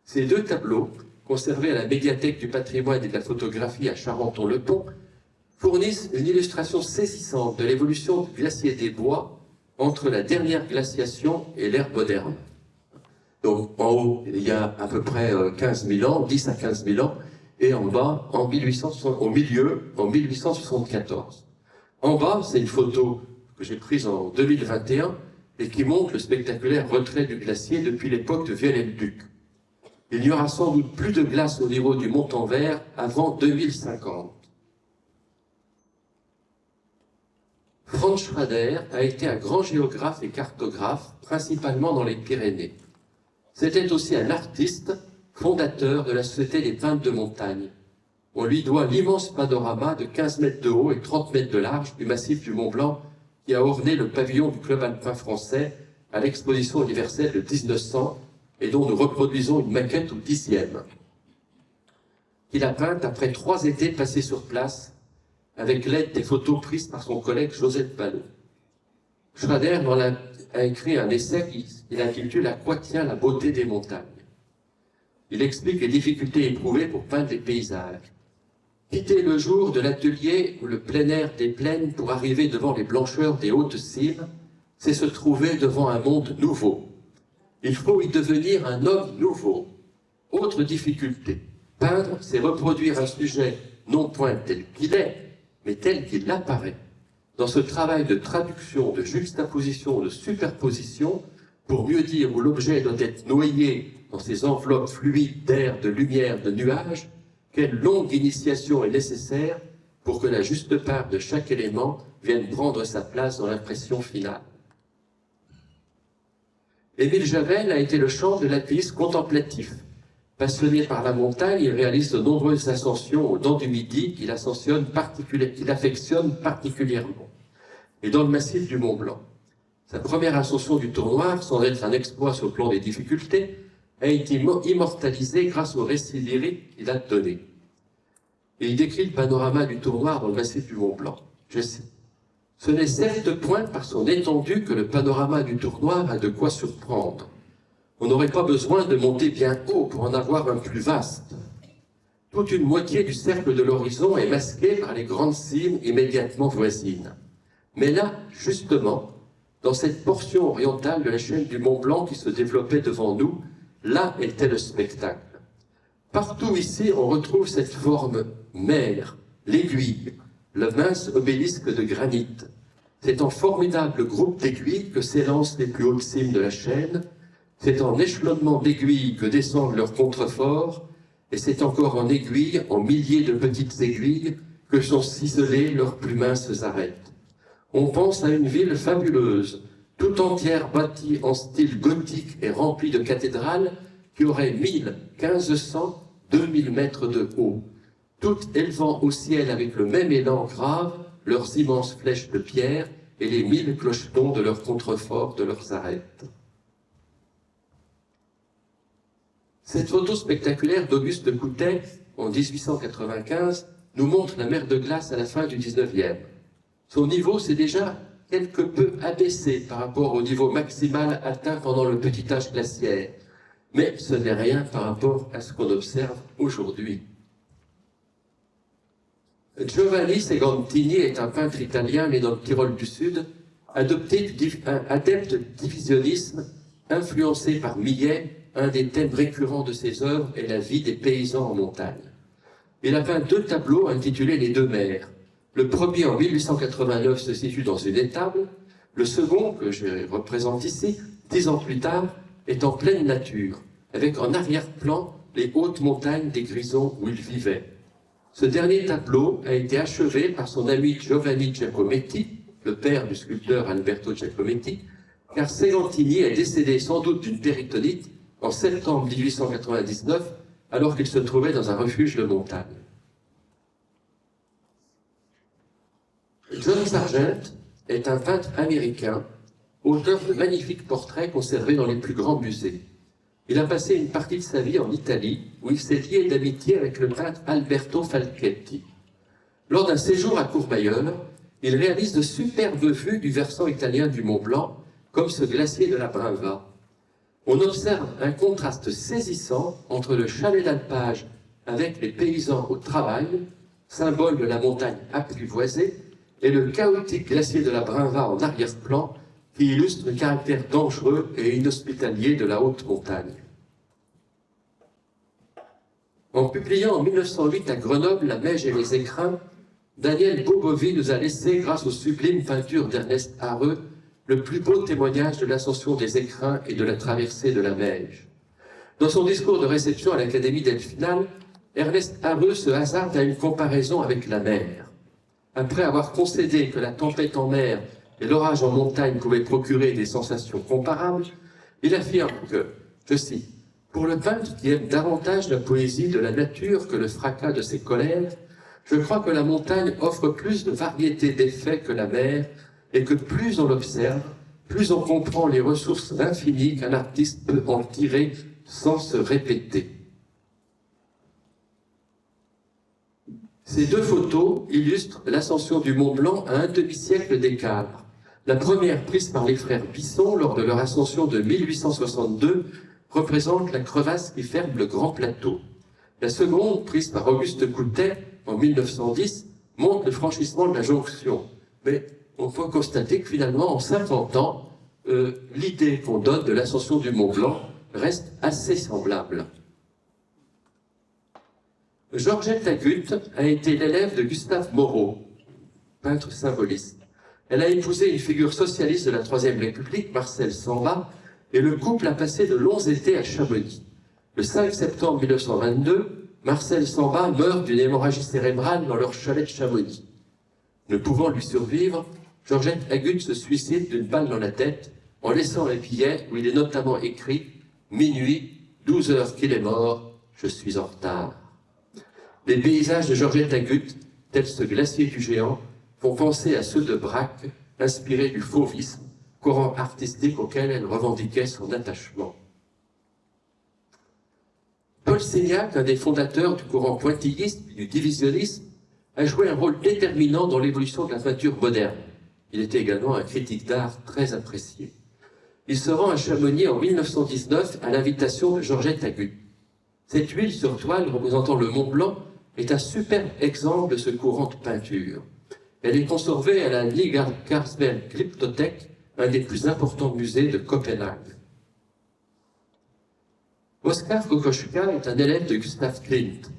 Ces deux tableaux, conservés à la médiathèque du patrimoine et de la photographie à Charenton-le-Pont, fournissent une illustration saisissante de l'évolution du glacier des Bois entre la dernière glaciation et l'ère moderne. Donc en haut, il y a à peu près 15 000 ans, 10 à 15 000 ans, et en bas, au milieu, en 1874. En bas, c'est une photo que j'ai prise en 2021 et qui montre le spectaculaire retrait du glacier depuis l'époque de Viollet-le-Duc. Il n'y aura sans doute plus de glace au niveau du Montanvert avant 2050. Franz Schrader a été un grand géographe et cartographe, principalement dans les Pyrénées. C'était aussi un artiste, fondateur de la Société des peintres de montagne. On lui doit l'immense panorama de 15 mètres de haut et 30 mètres de large du massif du Mont Blanc qui a orné le pavillon du Club alpin français à l'exposition universelle de 1900 et dont nous reproduisons une maquette au 10e. Il a peint après 3 étés passés sur place avec l'aide des photos prises par son collègue Joseph Ballot. Schrader a écrit un essai qu'il intitule « À quoi tient la beauté des montagnes ?» Il explique les difficultés éprouvées pour peindre les paysages. Quitter le jour de l'atelier ou le plein air des plaines pour arriver devant les blancheurs des hautes cimes, c'est se trouver devant un monde nouveau. Il faut y devenir un homme nouveau. Autre difficulté, peindre, c'est reproduire un sujet non point tel qu'il est, mais tel qu'il apparaît. Dans ce travail de traduction, de juxtaposition, de superposition, pour mieux dire où l'objet doit être noyé dans ces enveloppes fluides d'air, de lumière, de nuages, quelle longue initiation est nécessaire pour que la juste part de chaque élément vienne prendre sa place dans l'impression finale. Émile Javel a été le champ de l'alpinisme contemplatif. Passionné par la montagne, il réalise de nombreuses ascensions aux dents du Midi qu'il affectionne particulièrement, et dans le massif du Mont Blanc. Sa première ascension du Tour Noir, sans être un exploit sur le plan des difficultés, a été immortalisée grâce au récit lyrique qu'il a donné. Et il décrit le panorama du Tournoir dans le massif du Mont-Blanc. Je cite. « Ce n'est certes point par son étendue que le panorama du Tournoir a de quoi surprendre. On n'aurait pas besoin de monter bien haut pour en avoir un plus vaste. Toute une moitié du cercle de l'horizon est masquée par les grandes cimes immédiatement voisines. Mais là, justement, dans cette portion orientale de la chaîne du Mont-Blanc qui se développait devant nous, là était le spectacle. Partout ici, on retrouve cette forme mère, l'aiguille, le mince obélisque de granit. C'est en formidable groupe d'aiguilles que s'élancent les plus hautes cimes de la chaîne, c'est en échelonnement d'aiguilles que descendent leurs contreforts, et c'est encore en aiguilles, en milliers de petites aiguilles, que sont ciselées leurs plus minces arêtes. On pense à une ville fabuleuse, tout entière bâtie en style gothique et remplie de cathédrales, qui aurait 1000, 1500, 2000 mètres de haut, toutes élevant au ciel avec le même élan grave leurs immenses flèches de pierre et les 1000 clochetons de leurs contreforts, de leurs arêtes. Cette photo spectaculaire d'Auguste Coutet, en 1895, nous montre la mer de glace à la fin du 19e. Son niveau s'est déjà quelque peu abaissé par rapport au niveau maximal atteint pendant le petit âge glaciaire, mais ce n'est rien par rapport à ce qu'on observe aujourd'hui. Giovanni Segantini est un peintre italien né dans le Tyrol du Sud, adepte du divisionnisme, influencé par Millet. Un des thèmes récurrents de ses œuvres est la vie des paysans en montagne. Il a peint 2 tableaux intitulés Les deux mers. Le premier, en 1889, se situe dans une étable. Le second, que je représente ici, 10 ans plus tard, est en pleine nature, avec en arrière-plan les hautes montagnes des Grisons où il vivait. Ce dernier tableau a été achevé par son ami Giovanni Giacometti, le père du sculpteur Alberto Giacometti, car Segantini est décédé sans doute d'une péritonite en septembre 1899, alors qu'il se trouvait dans un refuge de montagne. John Sargent est un peintre américain, auteur de magnifiques portraits conservés dans les plus grands musées. Il a passé une partie de sa vie en Italie, où il s'est lié d'amitié avec le peintre Alberto Falchetti. Lors d'un séjour à Courmayeur, il réalise de superbes vues du versant italien du Mont Blanc, comme ce glacier de la Brinva. On observe un contraste saisissant entre le chalet d'alpage avec les paysans au travail, symbole de la montagne apprivoisée, et le chaotique glacier de la Brinva en arrière-plan, qui illustre le caractère dangereux et inhospitalier de la haute montagne. En publiant en 1908 à Grenoble La Meige et les écrins, Daniel Bobovy nous a laissé, grâce aux sublimes peintures d'Ernest Hareux, le plus beau témoignage de l'ascension des écrins et de la traversée de la Meige. Dans son discours de réception à l'Académie Delphinale, Ernest Hareux se hasarde à une comparaison avec la mer. Après avoir concédé que la tempête en mer et l'orage en montagne pouvaient procurer des sensations comparables, il affirme que, je cite, « Pour le peintre qui aime davantage la poésie de la nature que le fracas de ses colères, je crois que la montagne offre plus de variété d'effets que la mer, et que plus on l'observe, plus on comprend les ressources infinies qu'un artiste peut en tirer sans se répéter. » Ces 2 photos illustrent l'ascension du Mont Blanc à un demi-siècle d'écart. La première, prise par les frères Bisson lors de leur ascension de 1862, représente la crevasse qui ferme le grand plateau. La seconde, prise par Auguste Coutet en 1910, montre le franchissement de la jonction. Mais on peut constater que finalement, en 50 ans, l'idée qu'on donne de l'ascension du Mont Blanc reste assez semblable. Georgette Agut a été l'élève de Gustave Moreau, peintre symboliste. Elle a épousé une figure socialiste de la Troisième République, Marcel Samba, et le couple a passé de longs étés à Chamonix. Le 5 septembre 1922, Marcel Samba meurt d'une hémorragie cérébrale dans leur chalet de Chamonix. Ne pouvant lui survivre, Georgette Agut se suicide d'une balle dans la tête, en laissant un billet où il est notamment écrit « Minuit, 12 heures qu'il est mort, je suis en retard ». Les paysages de Georgette Agut, tels ce glacier du géant, font penser à ceux de Braque, inspirés du fauvisme, courant artistique auquel elle revendiquait son attachement. Peu Paul Signac, un des fondateurs du courant pointilliste et du divisionnisme, a joué un rôle déterminant dans l'évolution de la peinture moderne. Il était également un critique d'art très apprécié. Il se rend à Chamonix en 1919 à l'invitation de Georgette Agut. Cette huile sur toile représentant le Mont Blanc est un superbe exemple de ce courant de peinture. Elle est conservée à la Carlsberg Glyptothek, un des plus importants musées de Copenhague. Oskar Kokoschka est un élève de Gustav Klimt.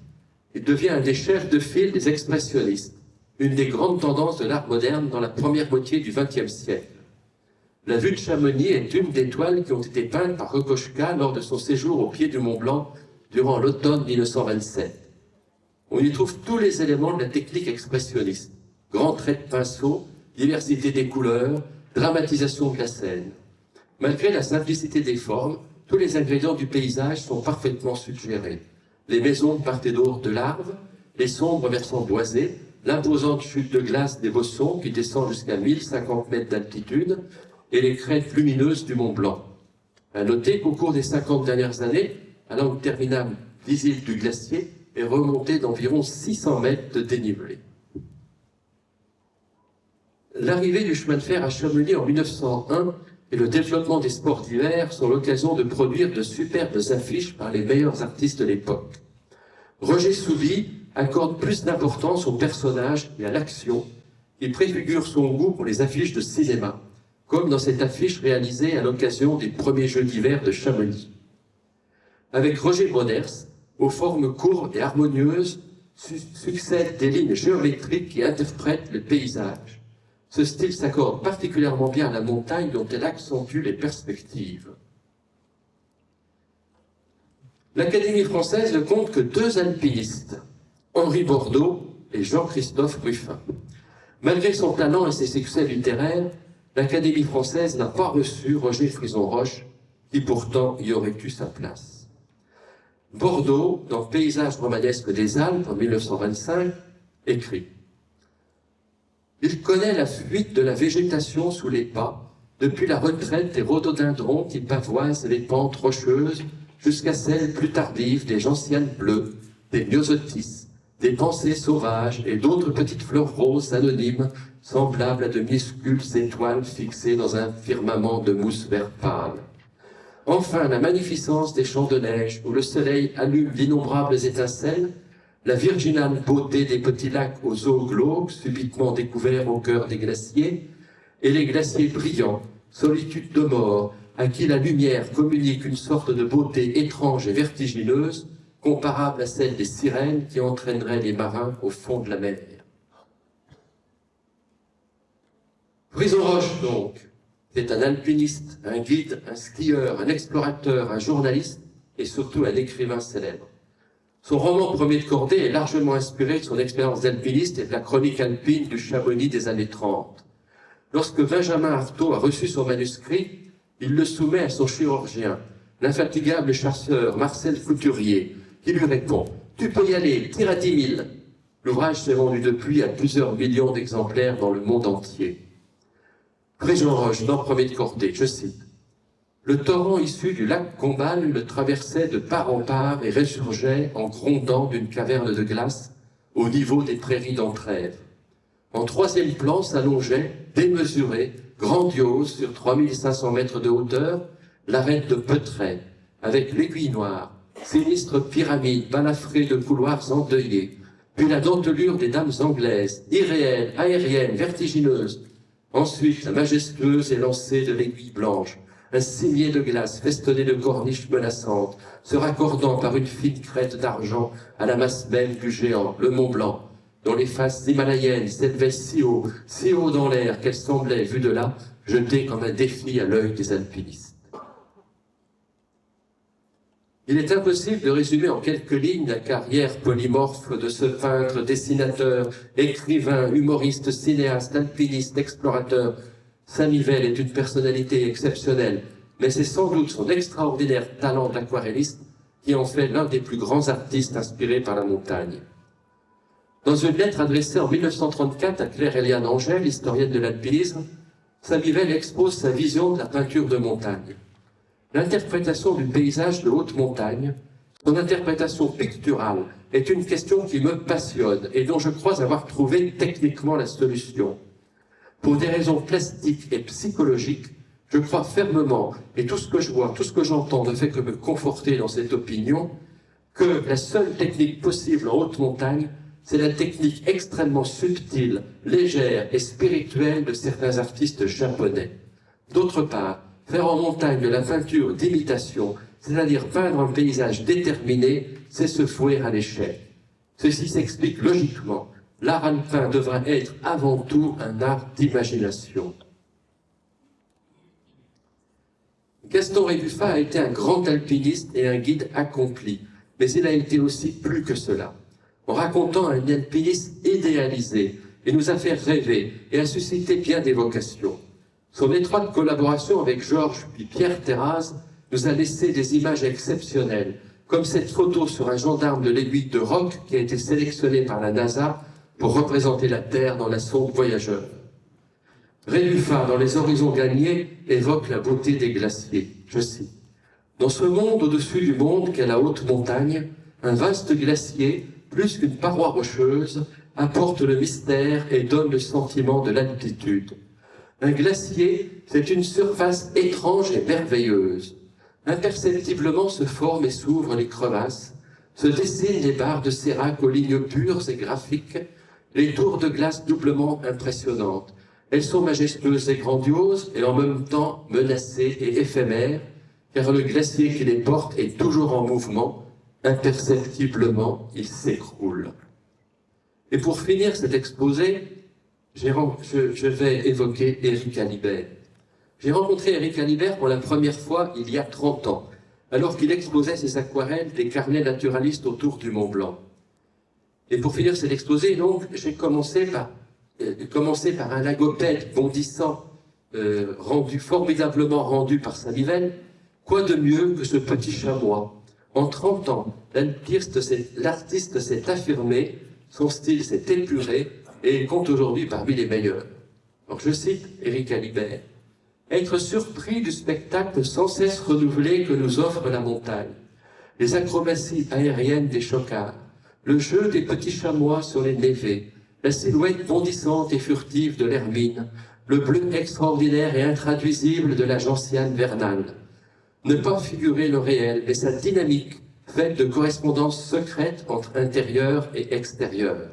Il devient un des chefs de file des expressionnistes, une des grandes tendances de l'art moderne dans la première moitié du XXe siècle. La vue de Chamonix est une des toiles qui ont été peintes par Kokoschka lors de son séjour au pied du Mont Blanc durant l'automne 1927. On y trouve tous les éléments de la technique expressionniste. Grands traits de pinceau, diversité des couleurs, dramatisation de la scène. Malgré la simplicité des formes, tous les ingrédients du paysage sont parfaitement suggérés. Les maisons de part et d'autre de l'Arve, les sombres versants boisés, l'imposante chute de glace des Bossons qui descend jusqu'à 1050 mètres d'altitude et les crêtes lumineuses du Mont Blanc. À noter qu'au cours des 50 dernières années, la langue terminale visible du glacier est remontée d'environ 600 mètres de dénivelé. L'arrivée du chemin de fer à Chamonix en 1901 et le développement des sports d'hiver sont l'occasion de produire de superbes affiches par les meilleurs artistes de l'époque. Roger Souby accorde plus d'importance aux personnages et à l'action, qui préfigure son goût pour les affiches de cinéma, comme dans cette affiche réalisée à l'occasion des premiers Jeux d'hiver de Chamonix. Avec Roger Bonners, aux formes courbes et harmonieuses, succèdent des lignes géométriques qui interprètent le paysage. Ce style s'accorde particulièrement bien à la montagne dont elle accentue les perspectives. L'Académie française ne compte que 2 alpinistes, Henri Bordeaux et Jean-Christophe Ruffin. Malgré son talent et ses succès littéraires, l'Académie française n'a pas reçu Roger Frison-Roche, qui pourtant y aurait eu sa place. Bordeaux, dans Paysage romanesque des Alpes en 1925, écrit: il connaît la fuite de la végétation sous les pas, depuis la retraite des rhododendrons qui pavoisent les pentes rocheuses jusqu'à celles plus tardives des gentianes bleues, des myosotis, des pensées sauvages et d'autres petites fleurs roses anonymes semblables à de minuscules étoiles fixées dans un firmament de mousse vert pâle. Enfin, la magnificence des champs de neige où le soleil allume d'innombrables étincelles, la virginale beauté des petits lacs aux eaux glauques subitement découverts au cœur des glaciers, et les glaciers brillants, solitude de mort, à qui la lumière communique une sorte de beauté étrange et vertigineuse, comparable à celle des sirènes qui entraîneraient les marins au fond de la mer. Frison-Roche, donc, c'est un alpiniste, un guide, un skieur, un explorateur, un journaliste et surtout un écrivain célèbre. Son roman Premier de cordée est largement inspiré de son expérience d'alpiniste et de la chronique alpine du Chamonix des années 30. Lorsque Benjamin Artaud a reçu son manuscrit, il le soumet à son chirurgien, l'infatigable chasseur Marcel Couturier, qui lui répond « Tu peux y aller, tire à 10 000 ». L'ouvrage s'est vendu depuis à plusieurs millions d'exemplaires dans le monde entier. Frison-Roche, dans Premier de cordée, je cite: le torrent issu du lac Combal le traversait de part en part et résurgeait en grondant d'une caverne de glace au niveau des prairies d'Entrèves. En 3e plan s'allongeait, démesuré, grandiose, sur 3500 mètres de hauteur, l'arête de Peutret, avec l'aiguille noire, sinistre pyramide balafrée de couloirs endeuillés, puis la dentelure des dames anglaises, irréelle, aérienne, vertigineuse. Ensuite, la majestueuse élancée de l'aiguille blanche, un cimier de glace festonné de corniches menaçantes, se raccordant par une fine crête d'argent à la masse même du géant, le Mont Blanc, dont les faces himalayennes s'élevaient si haut dans l'air qu'elles semblaient, vues de là, jetées comme un défi à l'œil des alpinistes. Il est impossible de résumer en quelques lignes la carrière polymorphe de ce peintre, dessinateur, écrivain, humoriste, cinéaste, alpiniste, explorateur. Saint-Mivel est une personnalité exceptionnelle, mais c'est sans doute son extraordinaire talent d'aquarelliste qui en fait l'un des plus grands artistes inspirés par la montagne. Dans une lettre adressée en 1934 à Claire-Éliane Angèle, historienne de l'alpinisme, Saint-Mivel expose sa vision de la peinture de montagne. L'interprétation du paysage de haute montagne Son interprétation picturale est une question qui me passionne et dont je crois avoir trouvé techniquement la solution. Pour des raisons plastiques et psychologiques, je crois fermement, et tout ce que je vois, tout ce que j'entends ne fait que me conforter dans cette opinion, que la seule technique possible en haute montagne, c'est la technique extrêmement subtile, légère et spirituelle de certains artistes japonais. D'autre part, faire en montagne de la peinture d'imitation, c'est-à-dire peindre un paysage déterminé, c'est se vouer à l'échec. Ceci s'explique logiquement. L'art alpin devrait être avant tout un art d'imagination. Gaston Rébuffat a été un grand alpiniste et un guide accompli, mais il a été aussi plus que cela. En racontant un alpinisme idéalisé, il nous a fait rêver et a suscité bien des vocations. Son étroite collaboration avec Georges puis Pierre Terraz nous a laissé des images exceptionnelles, comme cette photo sur un gendarme de l'aiguille de Roque qui a été sélectionné par la NASA pour représenter la Terre dans la sonde Voyageur. Rébuffat, dans Les Horizons gagnés, évoque la beauté des glaciers. Je cite. « Dans ce monde au-dessus du monde qu'est la haute montagne, un vaste glacier, plus qu'une paroi rocheuse, apporte le mystère et donne le sentiment de l'altitude. Un glacier, c'est une surface étrange et merveilleuse. Imperceptiblement se forment et s'ouvrent les crevasses, se dessinent les barres de sérac aux lignes pures et graphiques, les tours de glace doublement impressionnantes. Elles sont majestueuses et grandioses, et en même temps menacées et éphémères, car le glacier qui les porte est toujours en mouvement, imperceptiblement il s'écroule. » Et pour finir cet exposé, je vais évoquer Éric Alibert. J'ai rencontré Éric Alibert pour la première fois il y a 30 ans, alors qu'il exposait ses aquarelles des carnets naturalistes autour du Mont Blanc. Et pour finir cet exposé, donc, j'ai commencé par un lagopède bondissant, formidablement rendu par Samivelle. Quoi de mieux que ce petit chamois? En 30 ans, l'artiste s'est affirmé, son style s'est épuré, et il compte aujourd'hui parmi les meilleurs. Alors je cite Éric Alibert. « Être surpris du spectacle sans cesse renouvelé que nous offre la montagne, les acrobaties aériennes des chocards, le jeu des petits chamois sur les névés, la silhouette bondissante et furtive de l'hermine, le bleu extraordinaire et intraduisible de la gentiane vernale. Ne pas figurer le réel, mais sa dynamique, faite de correspondances secrètes entre intérieur et extérieur.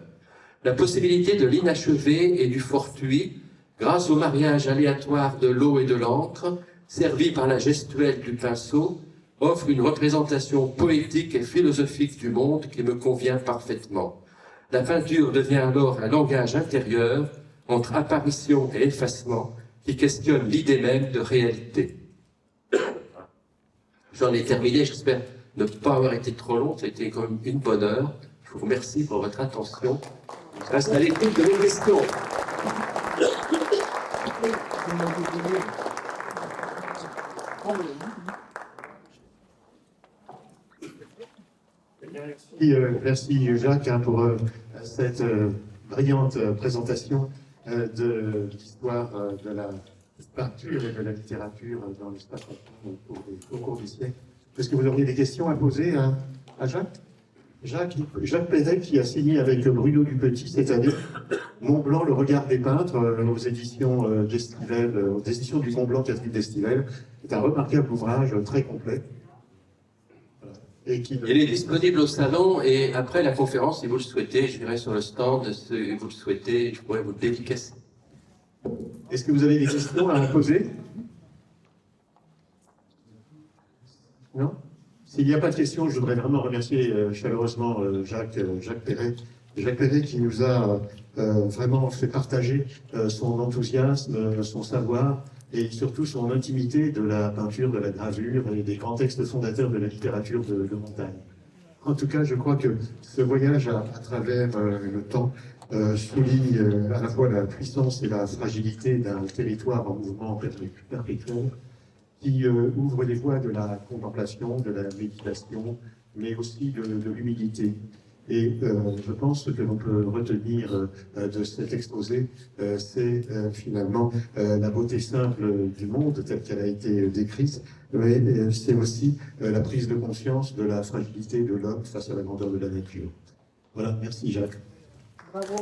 La possibilité de l'inachevé et du fortuit, grâce au mariage aléatoire de l'eau et de l'encre, servi par la gestuelle du pinceau, offre une représentation poétique et philosophique du monde qui me convient parfaitement. La peinture devient alors un langage intérieur, entre apparition et effacement, qui questionne l'idée même de réalité. » J'en ai terminé, j'espère ne pas avoir été trop long, ça a été quand même une bonne heure. Je vous remercie pour votre attention. Je reste à l'écoute de vos questions. Merci Jacques pour cette brillante présentation de l'histoire de la peinture et de la littérature dans l'espace au cours du siècle. Est-ce que vous auriez des questions à poser à Jacques? Jacques Perret, qui a signé avec Bruno Dupetit cette année Mont Blanc, le regard des peintres, aux éditions d'Estivelle, aux éditions du Mont Blanc, Catherine d'Estivelle. C'est un remarquable ouvrage très complet. Il est disponible au salon et après la conférence, si vous le souhaitez, j'irai sur le stand, si vous le souhaitez, je pourrais vous le dédicacer. Est-ce que vous avez des questions à poser? Non? S'il n'y a pas de questions, je voudrais vraiment remercier chaleureusement Jacques Perret. Jacques Perret qui nous a vraiment fait partager son enthousiasme, son savoir et surtout son intimité de la peinture, de la gravure et des grands textes fondateurs de la littérature de montagne. En tout cas, je crois que ce voyage à travers le temps souligne à la fois la puissance et la fragilité d'un territoire en mouvement perpétuel qui ouvre les voies de la contemplation, de la méditation, mais aussi de l'humilité. Et je pense que l'on peut retenir de cet exposé, c'est finalement la beauté simple du monde telle qu'elle a été décrite, mais c'est aussi la prise de conscience de la fragilité de l'homme face à la grandeur de la nature. Voilà, merci Jacques. Bravo.